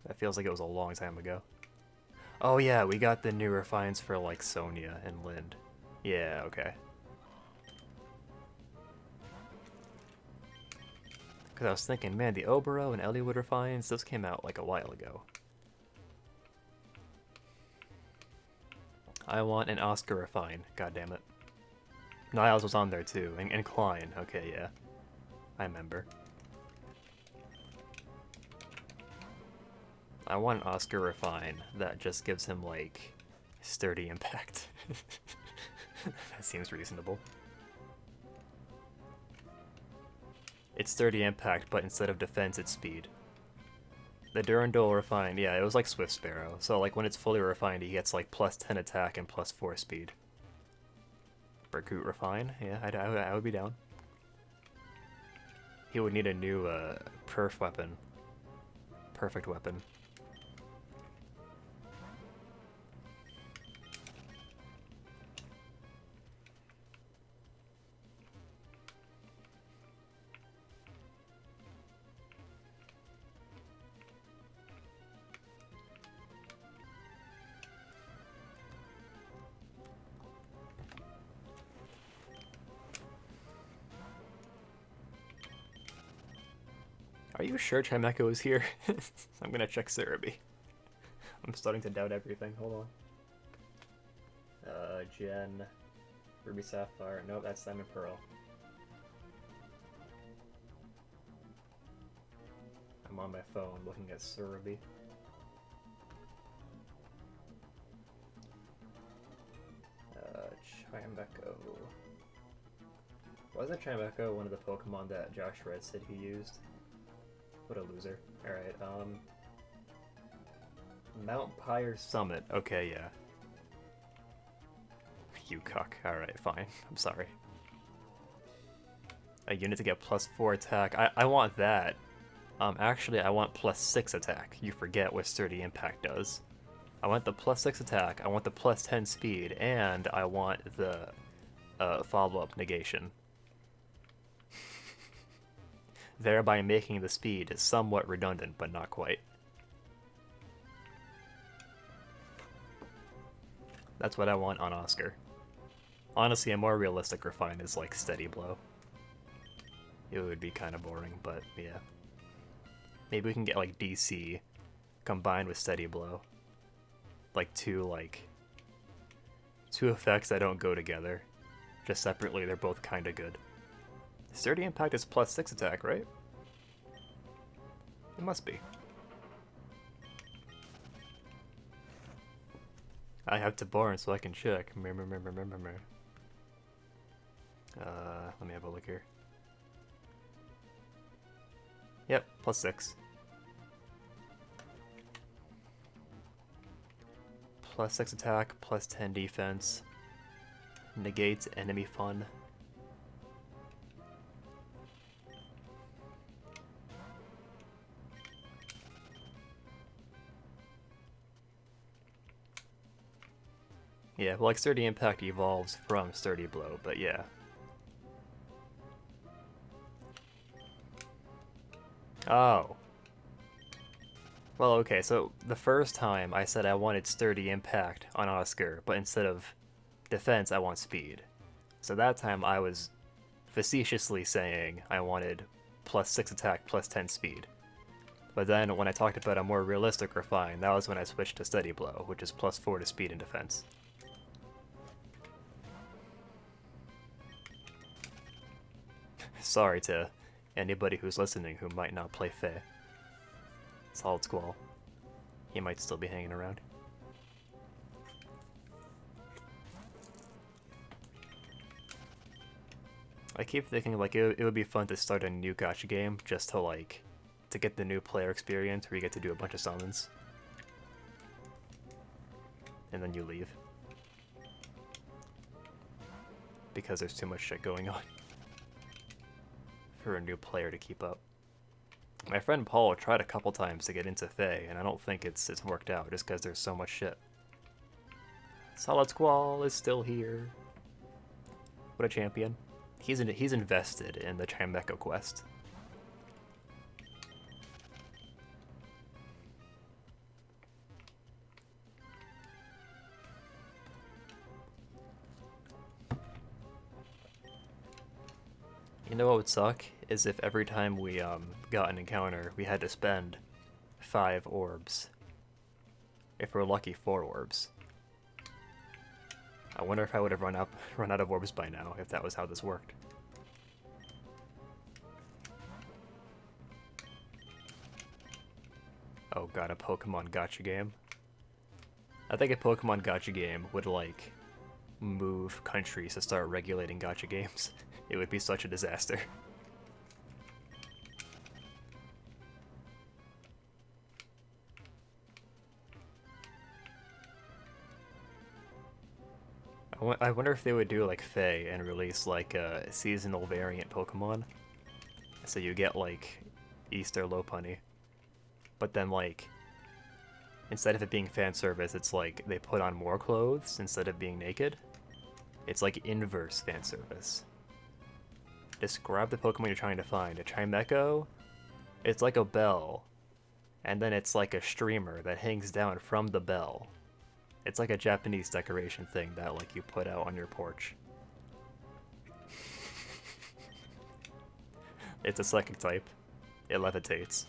That feels like it was a long time ago. Oh yeah, we got the new refines for like Sonia and Lind. Yeah, okay. Because I was thinking, man, the Obero and Eliwood refines, those came out like a while ago. I want an Oscar refine, goddammit. Niles was on there too, and Klein, okay, yeah. I remember. I want an Oscar refine that just gives him, like, sturdy impact. That seems reasonable. It's sturdy impact, but instead of defense, it's speed. The Durandol refined, yeah, it was like Swift Sparrow. So, like, when it's fully refined, he gets, like, plus 10 attack and plus 4 speed. Berkut refine, yeah, I would be down. He would need a new, perf weapon. Perfect weapon. Are you sure Chimecho is here? I'm gonna check Cerebi. I'm starting to doubt everything. Hold on. Jen. Ruby Sapphire. Nope, that's Diamond Pearl. I'm on my phone looking at Cerebi. Chimecho. Wasn't Chimecho one of the Pokemon that Josh Red said he used? What a loser. Alright, Mount Pyre Summit. Okay, yeah. You cuck. Alright, fine. I'm sorry. A unit to get +4 attack. I want that. Actually, I want +6 attack. You forget what Sturdy Impact does. I want the +6 attack, I want the +10 speed, and I want the follow-up negation. Thereby making the speed somewhat redundant, but not quite. That's what I want on Oscar. Honestly, a more realistic refine is like Steady Blow. It would be kind of boring, but yeah. Maybe we can get like DC combined with Steady Blow. Like two effects that don't go together. Just separately, they're both kind of good. Sturdy Impact is +6 attack, right? It must be. I have to born so I can check. Let me have a look here. Yep, +6. +6 attack, +10 defense. Negates enemy fun. Yeah, well, like Sturdy Impact evolves from Sturdy Blow, but yeah. Oh. Well, okay, so the first time I said I wanted Sturdy Impact on Oscar, but instead of defense, I want speed. So that time I was facetiously saying I wanted +6 attack, +10 speed. But then when I talked about a more realistic refine, that was when I switched to Steady Blow, which is +4 to speed and defense. Sorry to anybody who's listening who might not play Fae. Solid Squall. He might still be hanging around. I keep thinking like it would be fun to start a new gacha game just to get the new player experience where you get to do a bunch of summons. And then you leave. Because there's too much shit going on for a new player to keep up. My friend Paul tried a couple times to get into Fae, and I don't think it's worked out just because there's so much shit. Solid Squall is still here. What a champion. He's invested in the Chimecho quest. You know what would suck? Is if every time we got an encounter, we had to spend 5 orbs. If we're lucky, 4 orbs. I wonder if I would have run out of orbs by now, if that was how this worked. Oh god, a Pokemon gacha game? I think a Pokemon gacha game would, like, move countries to start regulating gacha games. It would be such a disaster. I wonder if they would do like Fae and release like a seasonal variant Pokemon. So you get like Easter Lopunny. But then like, instead of it being fan service, it's like they put on more clothes instead of being naked. It's like inverse fan service. Describe the Pokemon you're trying to find. A Chimecho, it's like a bell. And then it's like a streamer that hangs down from the bell. It's like a Japanese decoration thing that like you put out on your porch. It's a psychic type. It levitates.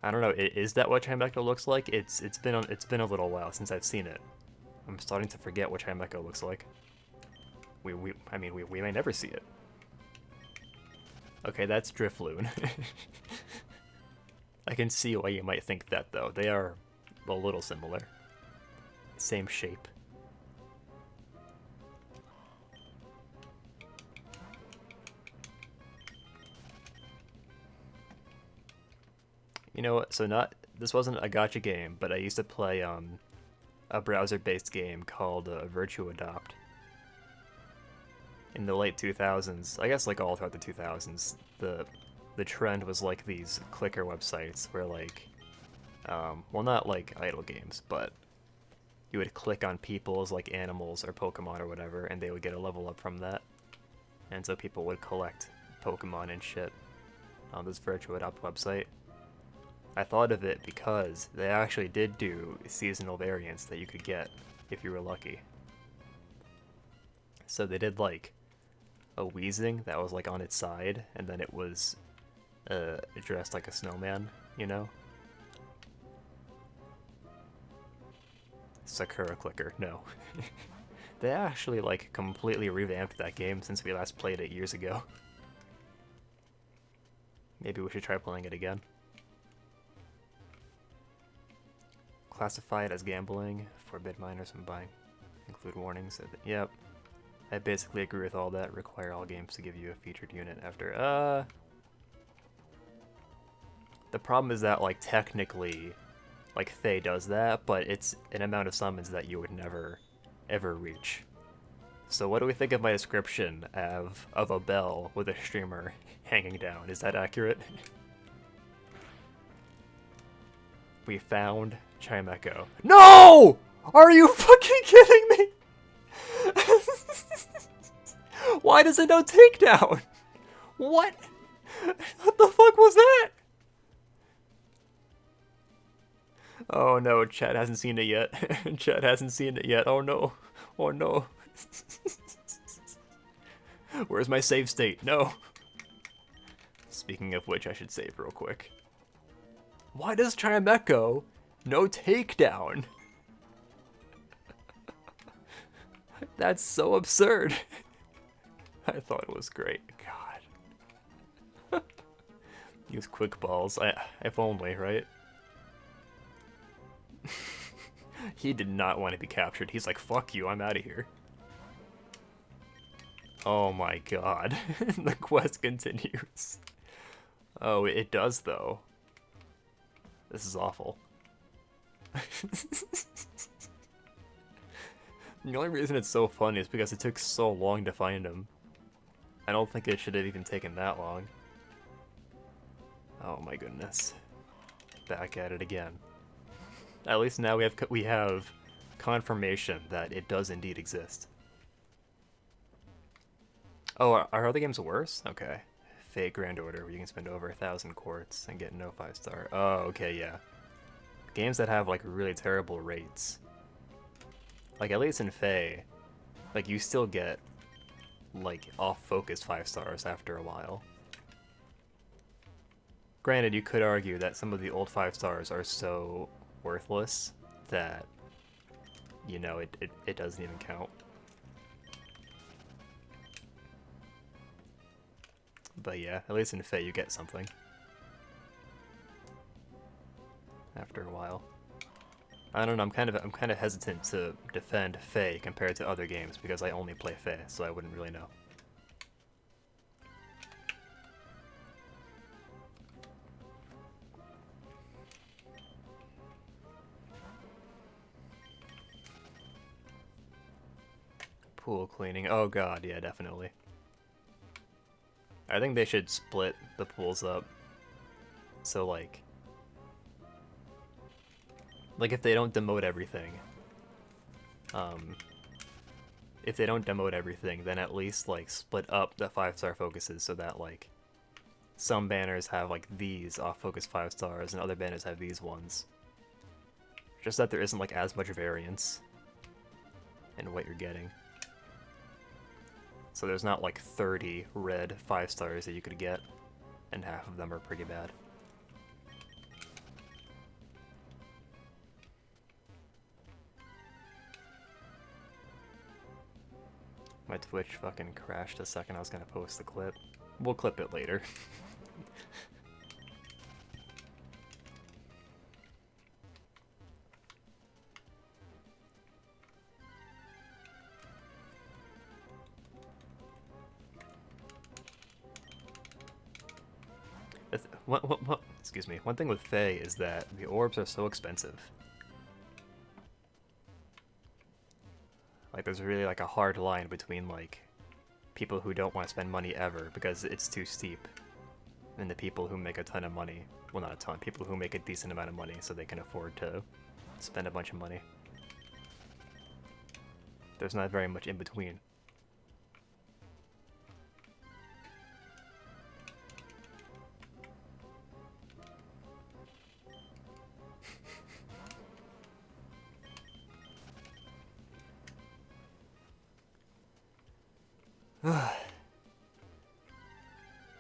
I don't know. Is that what Chimecho looks like? It's been a little while since I've seen it. I'm starting to forget what Chimecho looks like. I mean we may never see it. Okay, that's Drifloon. I can see why you might think that, though. They are a little similar. Same shape. You know what? So this wasn't a gacha game, but I used to play a browser-based game called Virtue Adopt. In the late 2000s, I guess like all throughout the 2000s, the trend was like these clicker websites where like, well, not like idle games, but you would click on people as like animals or Pokemon or whatever, and they would get a level up from that. And so people would collect Pokemon and shit on this Virtue Adopt website. I thought of it because they actually did do seasonal variants that you could get if you were lucky. So they did like a Weezing that was like on its side, and then it was dressed like a snowman, you know? Sakura Clicker, no. They actually like completely revamped that game since we last played it years ago. Maybe we should try playing it again. Classify it as gambling, forbid minors from buying. Include warnings. Yep. I basically agree with all that. Require all games to give you a featured unit after. The problem is that, like, technically, like, Faye does that, but it's an amount of summons that you would never, ever reach. So what do we think of my description of a bell with a streamer hanging down? Is that accurate? We found Chimecho. No! Are you fucking kidding me? Why does it no takedown? What? What the fuck was that? Oh no, chat hasn't seen it yet. Chat hasn't seen it yet. Oh no. Oh no. Where's my save state? No. Speaking of which, I should save real quick. Why does Chimecho no takedown? That's so absurd. I thought it was great. God. Use quick balls. If only, right? He did not want to be captured. He's like, fuck you, I'm out of here. Oh my god. The quest continues. Oh, it does though. This is awful. The only reason it's so funny is because it took so long to find him. I don't think it should have even taken that long. Oh my goodness. Back at it again. At least now we have confirmation that it does indeed exist. Oh, are other games worse? Okay. Fate Grand Order, where you can spend over 1,000 quartz and get no 5-star. Oh, okay, yeah. Games that have like really terrible rates. Like at least in Fae, like you still get like off-focus 5 stars after a while. Granted, you could argue that some of the old 5 stars are so worthless that, you know, it doesn't even count. But yeah, at least in Fae you get something after a while. I don't know, I'm kind of hesitant to defend Fae compared to other games because I only play Fae, so I wouldn't really know. Pool cleaning. Oh god, yeah, definitely. I think they should split the pools up. So like if they don't demote everything, then at least like split up the 5-star focuses so that like some banners have like these off-focus 5 stars and other banners have these ones. Just that there isn't like as much variance in what you're getting. So there's not like 30 red 5 stars that you could get, and half of them are pretty bad. My Twitch fucking crashed a second I was gonna post the clip. We'll clip it later. Excuse me. One thing with Fae is that the orbs are so expensive. Like there's really like a hard line between like people who don't want to spend money ever because it's too steep, and the people who make a ton of money. Well, not a ton. People who make a decent amount of money so they can afford to spend a bunch of money. There's not very much in between.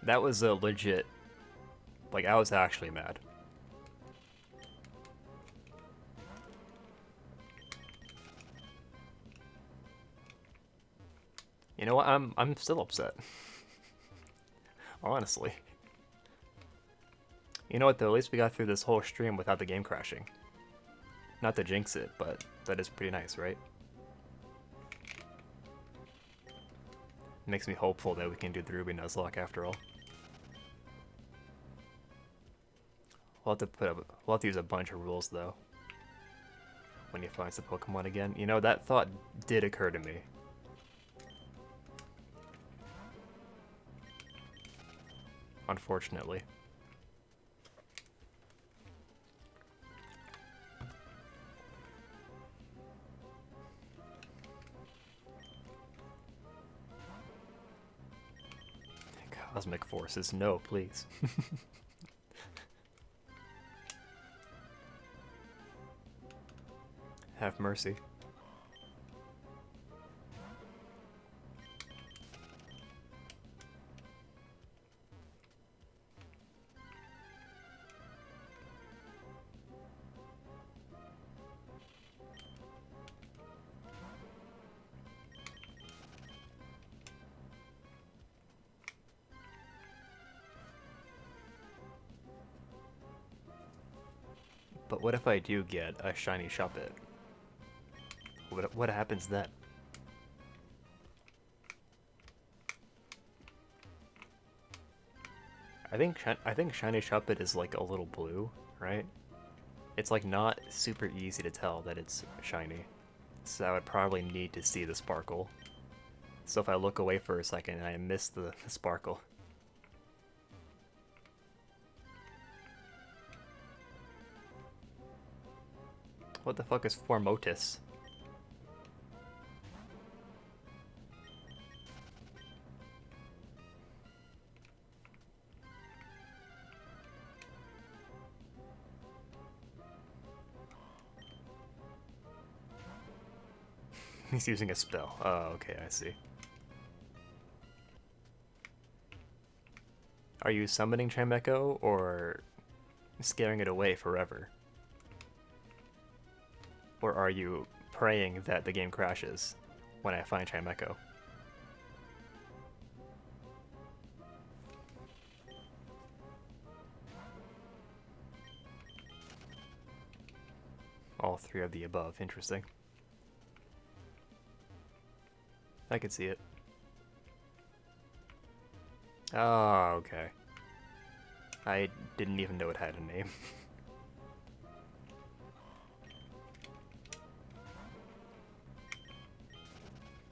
That was a legit... Like, I was actually mad. You know what? I'm still upset. Honestly. You know what though? At least we got through this whole stream without the game crashing. Not to jinx it, but that is pretty nice, right? Makes me hopeful that we can do the Ruby Nuzlocke after all. We'll have to use a bunch of rules though. When he finds the Pokemon again. You know, that thought did occur to me. Unfortunately. Cosmic forces, no, please. Have mercy. But what if I do get a shiny Shuppet? What happens then? I think shiny Shuppet is like a little blue, right? It's like not super easy to tell that it's shiny. So I would probably need to see the sparkle. So if I look away for a second and I miss the sparkle. What the fuck is Formotus? He's using a spell. Oh, okay, I see. Are you summoning Chimecho or scaring it away forever? Or are you praying that the game crashes when I find Chimecho? All three of the above. Interesting. I can see it. Oh, okay. I didn't even know it had a name.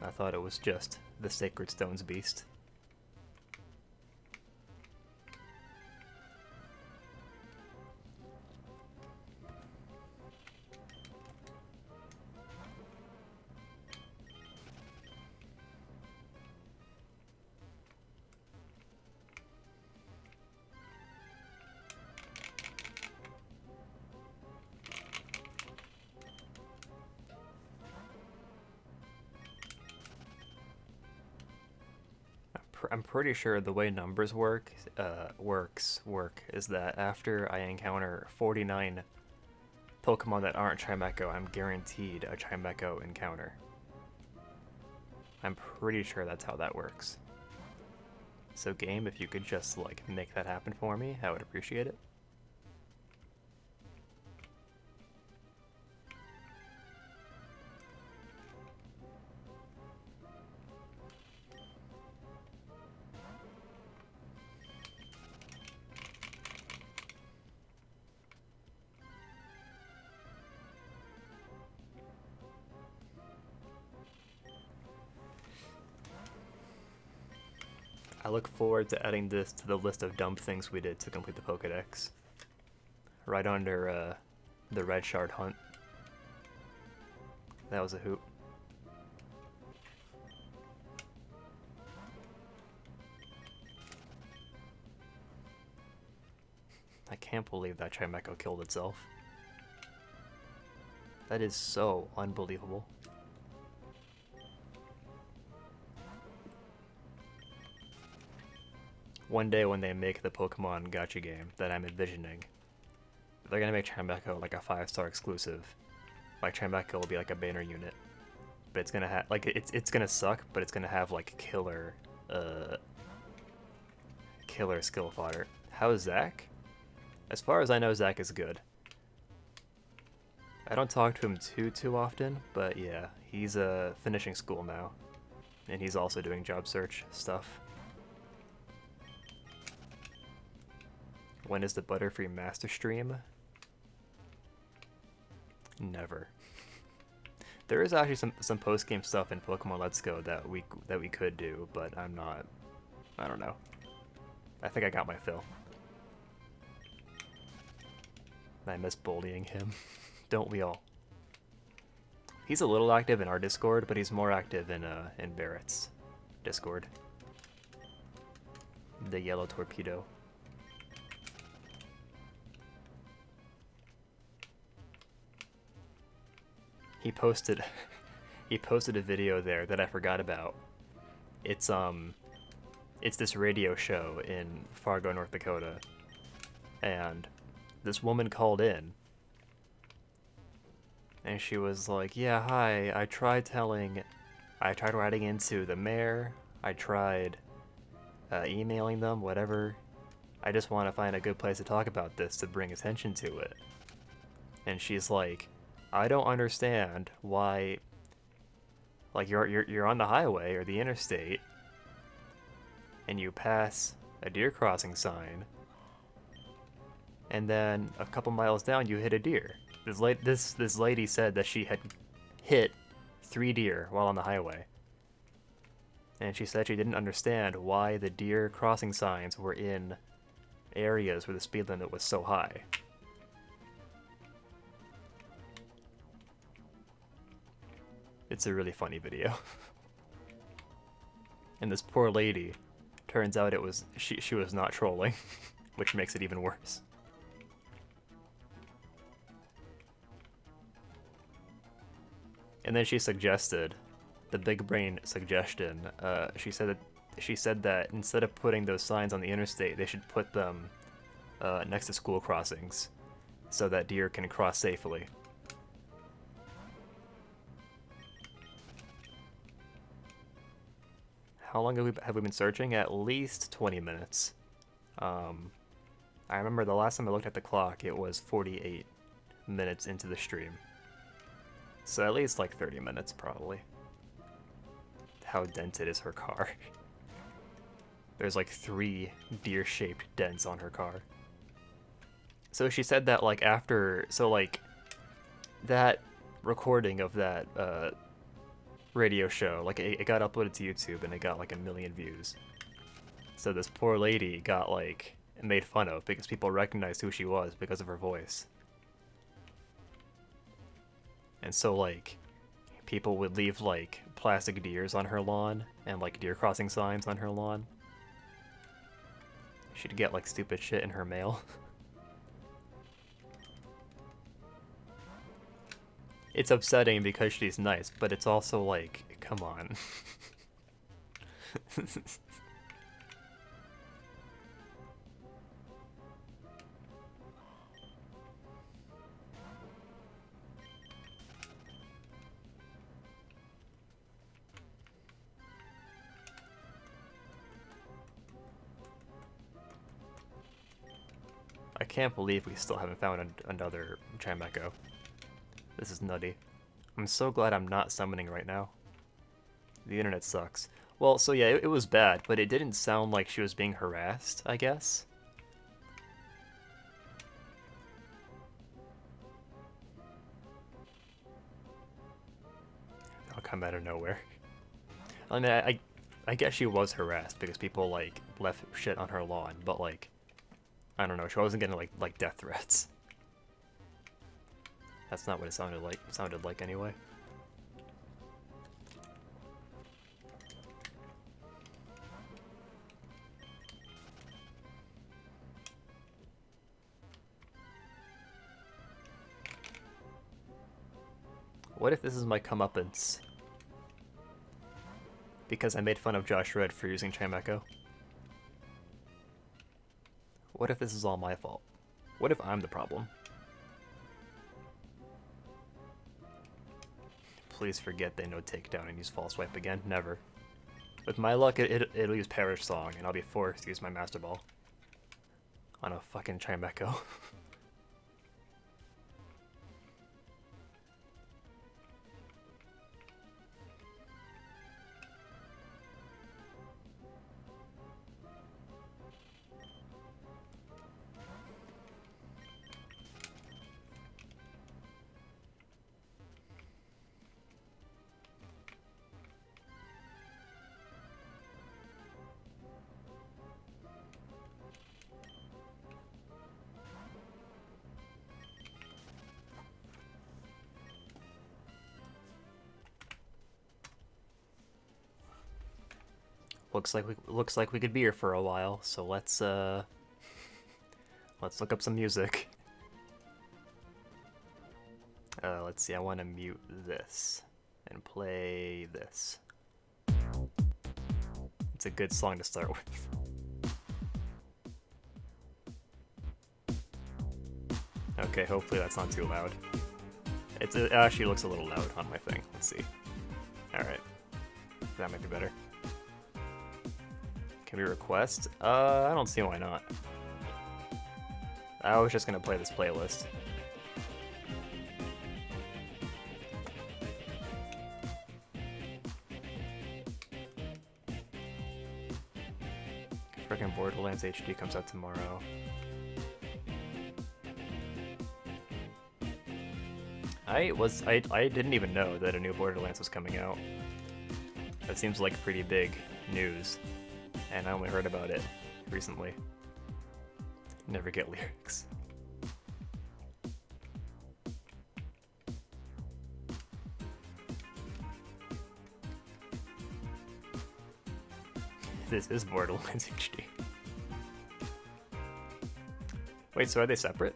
I thought it was just the Sacred Stones beast. I'm pretty sure the way numbers work is that after I encounter 49 Pokemon that aren't Chimecho, I'm guaranteed a Chimecho encounter. I'm pretty sure that's how that works. So game, if you could just like make that happen for me, I would appreciate it. I look forward to adding this to the list of dumb things we did to complete the Pokedex. Right under the red shard hunt. That was a hoot. I can't believe that Chimecho killed itself. That is so unbelievable. One day when they make the Pokemon gacha game that I'm envisioning, they're gonna make Chimecho like a 5-star exclusive. Like Chimecho will be like a banner unit, but it's gonna have like it's gonna suck, but it's gonna have like killer skill fodder. How's Zach? As far as I know, Zach is good. I don't talk to him too often, but yeah, he's finishing school now, and he's also doing job search stuff. When is the Butterfree Master Stream? Never. There is actually some post game stuff in Pokemon Let's Go that we could do, but I'm not. I don't know. I think I got my fill. I miss bullying him. Don't we all? He's a little active in our Discord, but he's more active in Barrett's Discord. The yellow torpedo. He posted a video there that I forgot about. It's this radio show in Fargo, North Dakota, and this woman called in, and she was like, "Yeah, hi. I tried writing into the mayor. I tried emailing them, whatever. I just want to find a good place to talk about this to bring attention to it." And she's like, "I don't understand why, like, you're on the highway or the interstate, and you pass a deer crossing sign, and then a couple miles down you hit a deer." This lady said that she had hit 3 deer while on the highway, and she said she didn't understand why the deer crossing signs were in areas where the speed limit was so high. It's a really funny video. And this poor lady, turns out she was not trolling, which makes it even worse. And then she suggested, the big brain suggestion, she said that instead of putting those signs on the interstate, they should put them next to school crossings, so that deer can cross safely. How long have we been searching? At least 20 minutes. I remember the last time I looked at the clock, it was 48 minutes into the stream. So at least like 30 minutes, probably. How dented is her car? There's like 3 deer-shaped dents on her car. So she said that like after, so like that recording of that radio show, like it got uploaded to YouTube and it got like 1 million views. So this poor lady got like made fun of because people recognized who she was because of her voice. And so like people would leave like plastic deers on her lawn and like deer crossing signs on her lawn. She'd get like stupid shit in her mail. It's upsetting because she's nice, but it's also like, come on. I can't believe we still haven't found another Chimecho. This is nutty. I'm so glad I'm not summoning right now. The internet sucks. Well, so yeah, it was bad, but it didn't sound like she was being harassed, I guess. I'll come out of nowhere. I mean, I guess she was harassed because people like left shit on her lawn, but like I don't know, she wasn't getting like death threats. That's not what it sounded like. It sounded like anyway. What if this is my comeuppance? Because I made fun of Josh Red for using Chime Echo? What if this is all my fault? What if I'm the problem? Please forget they know takedown and use false swipe again. Never. With my luck, it'll use Perish Song, and I'll be forced to use my Master Ball on a fucking Chime Echo. Looks like we could be here for a while, so let's look up some music. Let's see, I want to mute this and play this. It's a good song to start with. Okay, hopefully that's not too loud. It actually looks a little loud on my thing. Let's see. Alright. That might be better. Can we request? I don't see why not. I was just gonna play this playlist. Frickin' Borderlands HD comes out tomorrow. I didn't even know that a new Borderlands was coming out. That seems like pretty big news, and I only heard about it recently. Never get lyrics. This is Borderlands HD. Wait, so are they separate?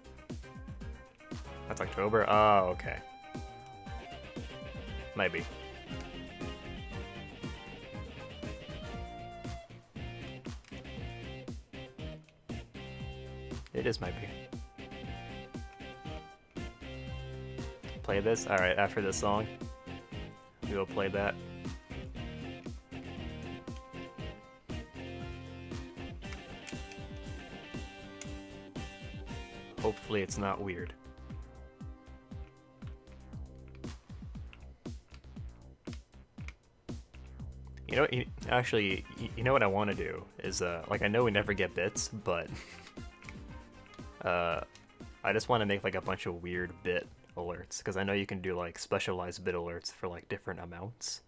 That's October? Oh, okay. Might be. It is might be. Play this? Alright, after this song, we will play that. Hopefully it's not weird. You know, actually, you know what I want to do is, like, I know we never get bits, but I just want to make like a bunch of weird bit alerts, because I know you can do like specialized bit alerts for like different amounts.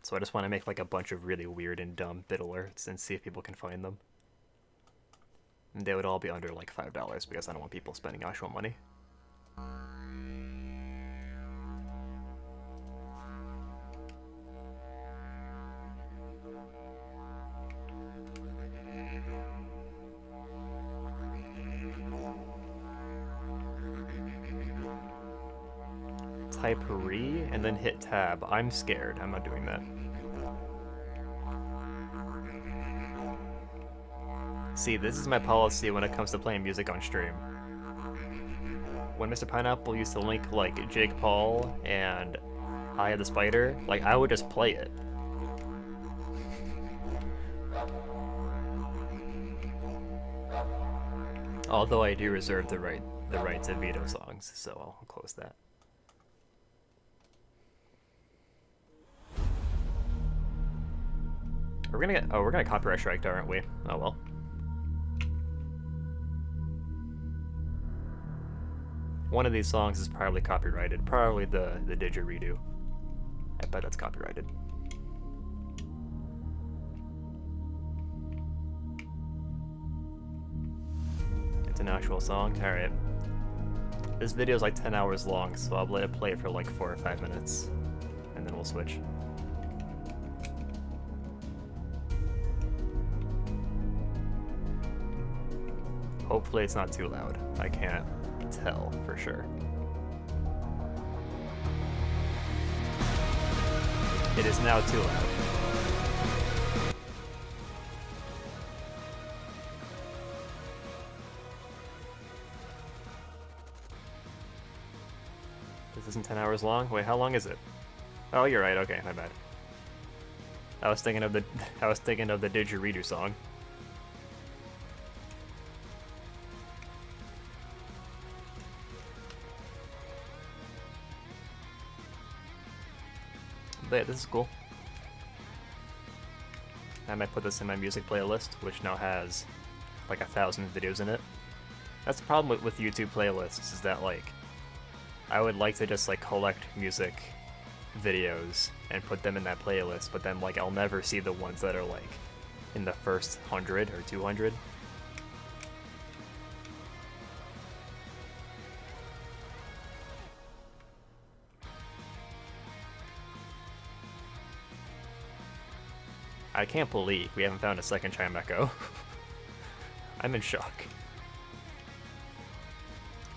So I just want to make like a bunch of really weird and dumb bit alerts and see if people can find them. And they would all be under like $5 because I don't want people spending actual money. Type re and then hit tab. I'm scared. I'm not doing that. See, this is my policy when it comes to playing music on stream. When Mr. Pineapple used to link like Jake Paul and Eye of the Spider, like I would just play it. Although I do reserve the right to veto songs, so I'll close that. We're gonna copyright striked, aren't we? Oh well. One of these songs is probably copyrighted. Probably the didgeridoo. I bet that's copyrighted. an actual song? Alright. This video is like 10 hours long, so I'll let it play for like 4 or 5 minutes, and then we'll switch. Hopefully it's not too loud. I can't tell for sure. It is now too loud. This isn't 10 hours long? Wait, how long is it? Oh, you're right. Okay, my bad. I was thinking of the didgeridoo song. But yeah, this is cool. I might put this in my music playlist, which now has like 1,000 videos in it. That's the problem with YouTube playlists, is that like I would like to just like collect music videos and put them in that playlist, but then like I'll never see the ones that are like in the first 100 or 200. I can't believe we haven't found a second Chimecho. I'm in shock.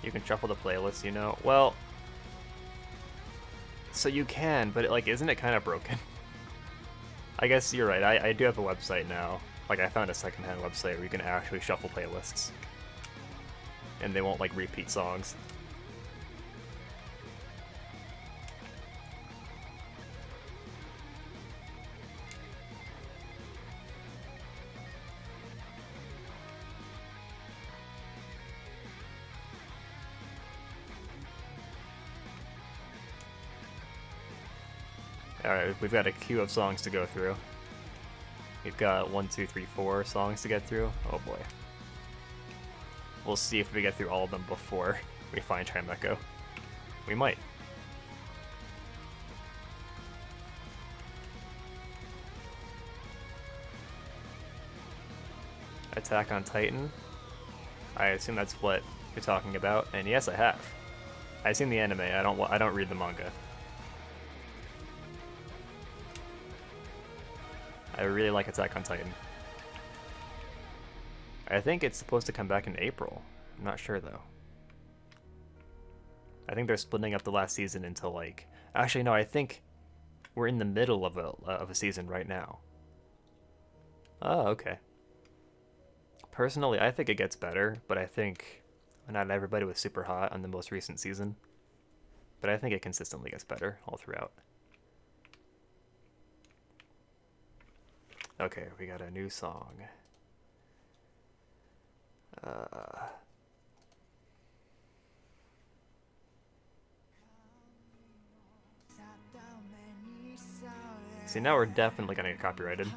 You can shuffle the playlist, you know? Well, so you can, but like, isn't it kind of broken? I guess you're right. I do have a website now. Like, I found a secondhand website where you can actually shuffle playlists, and they won't like repeat songs. Alright, we've got a queue of songs to go through. We've got 1, 2, 3, 4 songs to get through. Oh boy. We'll see if we get through all of them before we find Chimecho. We might. Attack on Titan. I assume that's what you're talking about, and yes, I have. I've seen the anime. I don't read the manga. I really like Attack on Titan. I think it's supposed to come back in April. I'm not sure though. I think they're splitting up the last season into like... Actually, no, I think we're in the middle of a season right now. Oh, okay. Personally, I think it gets better, but I think not everybody was super hot on the most recent season. But I think it consistently gets better all throughout. Okay, we got a new song. See, now we're definitely gonna get copyrighted.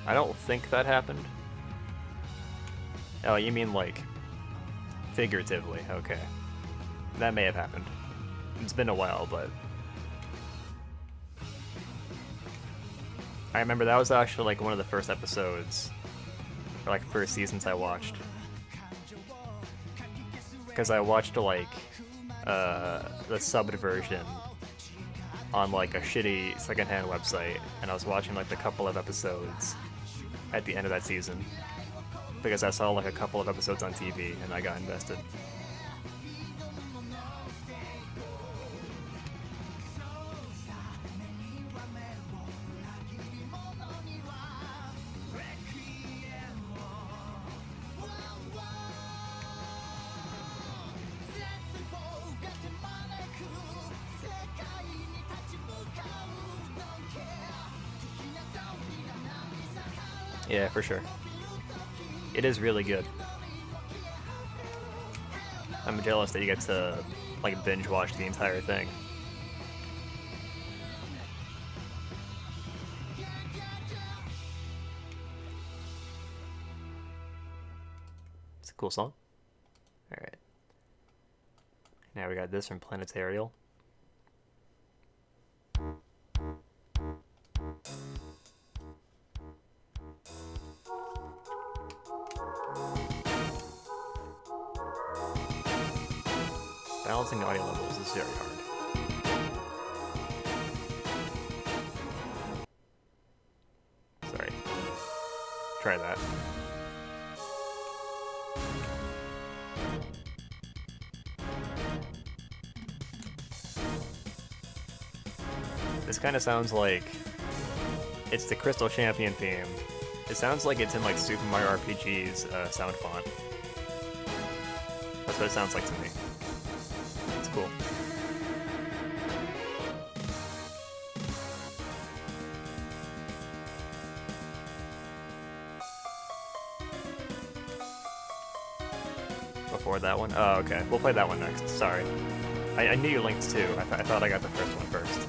I don't think that happened. Oh, you mean like figuratively? Okay. That may have happened. It's been a while, but I remember that was actually like one of the first episodes, or like first seasons I watched, because I watched like the subbed version on like a shitty secondhand website, and I was watching like the couple of episodes at the end of that season because I saw like a couple of episodes on TV and I got invested. Yeah, for sure. It is really good. I'm jealous that you get to like binge watch the entire thing. It's a cool song. Alright. Now we got this from Planetarial. balancing audio levels is very hard. Sorry. Try that. This kind of sounds like it's the Crystal Champion theme. It sounds like it's in like Super Mario RPG's sound font. That's what it sounds like to me. It's cool. Before that one? Oh, okay. We'll play that one next. Sorry. I knew you linked too. I thought I got the first one first.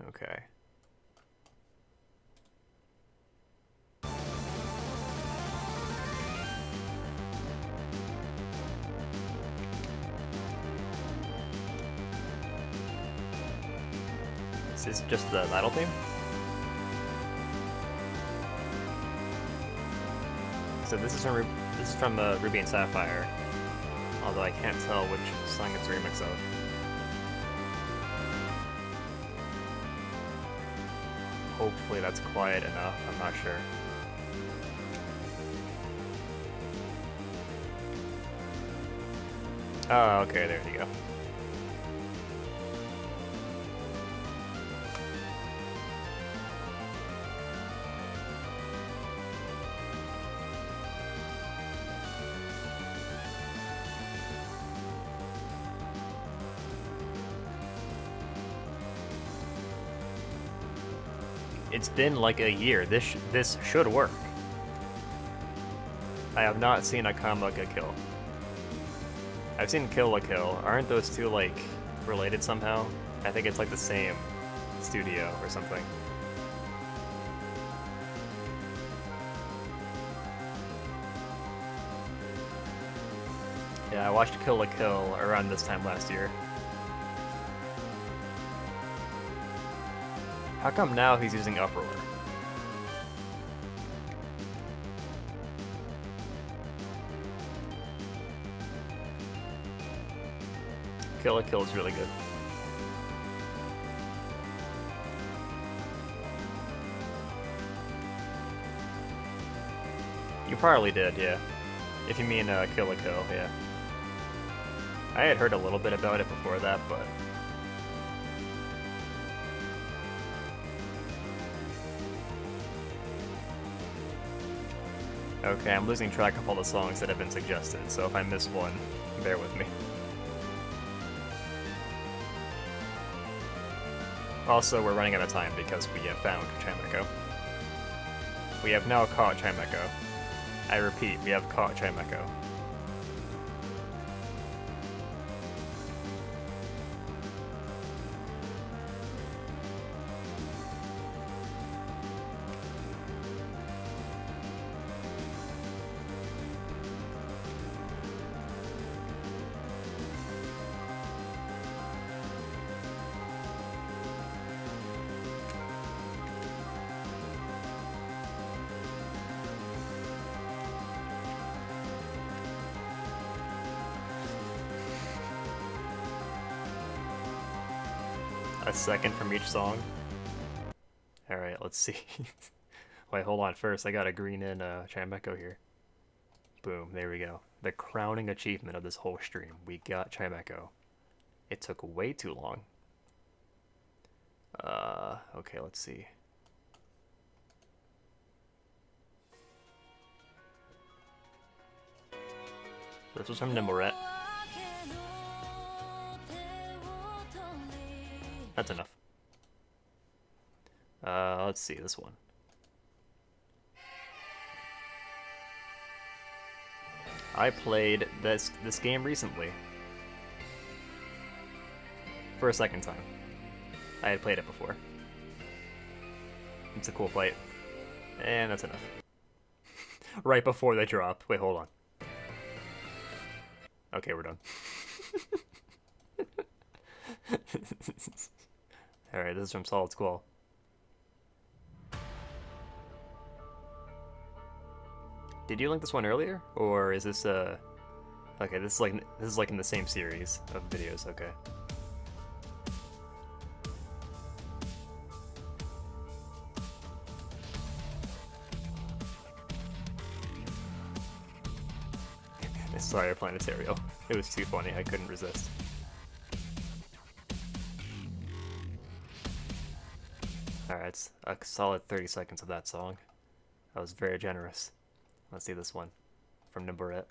Okay. Is this just the battle theme? So this is from Ruby and Sapphire, although I can't tell which song it's a remix of. Hopefully that's quiet enough, I'm not sure. Oh, okay, there you go. It's been like a year. This should work. I have not seen a combo get kill. I've seen kill a kill. Aren't those two like related somehow? I think it's like the same studio or something. Yeah, I watched Kill la Kill around this time last year. How come now he's using Uproar? Kill la Kill is really good. You probably did, yeah. If you mean Kill la Kill, yeah. I had heard a little bit about it before that, but... Okay, I'm losing track of all the songs that have been suggested, so if I miss one, bear with me. Also, we're running out of time because we have found Chimecho. We have now caught Chimecho. I repeat, we have caught Chimecho. A second from each song. Alright, let's see. Wait, hold on. First, I got a green in Chimecho here. Boom, there we go. The crowning achievement of this whole stream. We got Chimecho. It took way too long. Okay, let's see. This was from Nimblerat. That's enough. Let's see this one. I played this game recently. For a second time. I had played it before. It's a cool fight. And that's enough. Right before they drop. Wait, hold on. Okay, we're done. Alright, this is from Solid Squall. Did you link this one earlier? Or is this okay, this is like in the same series of videos, okay. Sorry, Planetarial. It was too funny, I couldn't resist. Alright, it's a solid 30 seconds of that song. I was very generous. Let's see this one from Nimblerat.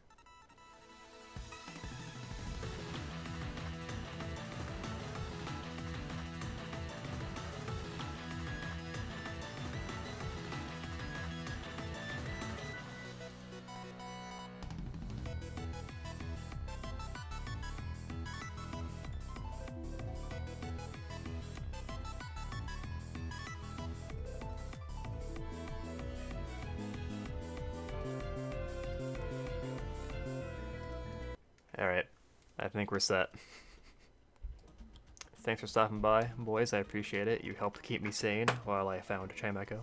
Alright, I think we're set. Thanks for stopping by, boys, I appreciate it. You helped keep me sane while I found Chimecho.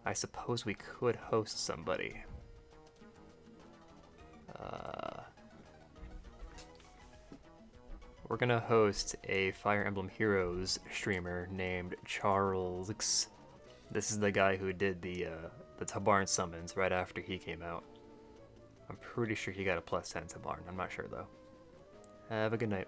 I suppose we could host somebody. We're gonna host a Fire Emblem Heroes streamer named Charles. This is the guy who did the Tabarn summons right after he came out. I'm pretty sure he got a +10 Tabarn. I'm not sure though. Have a good night.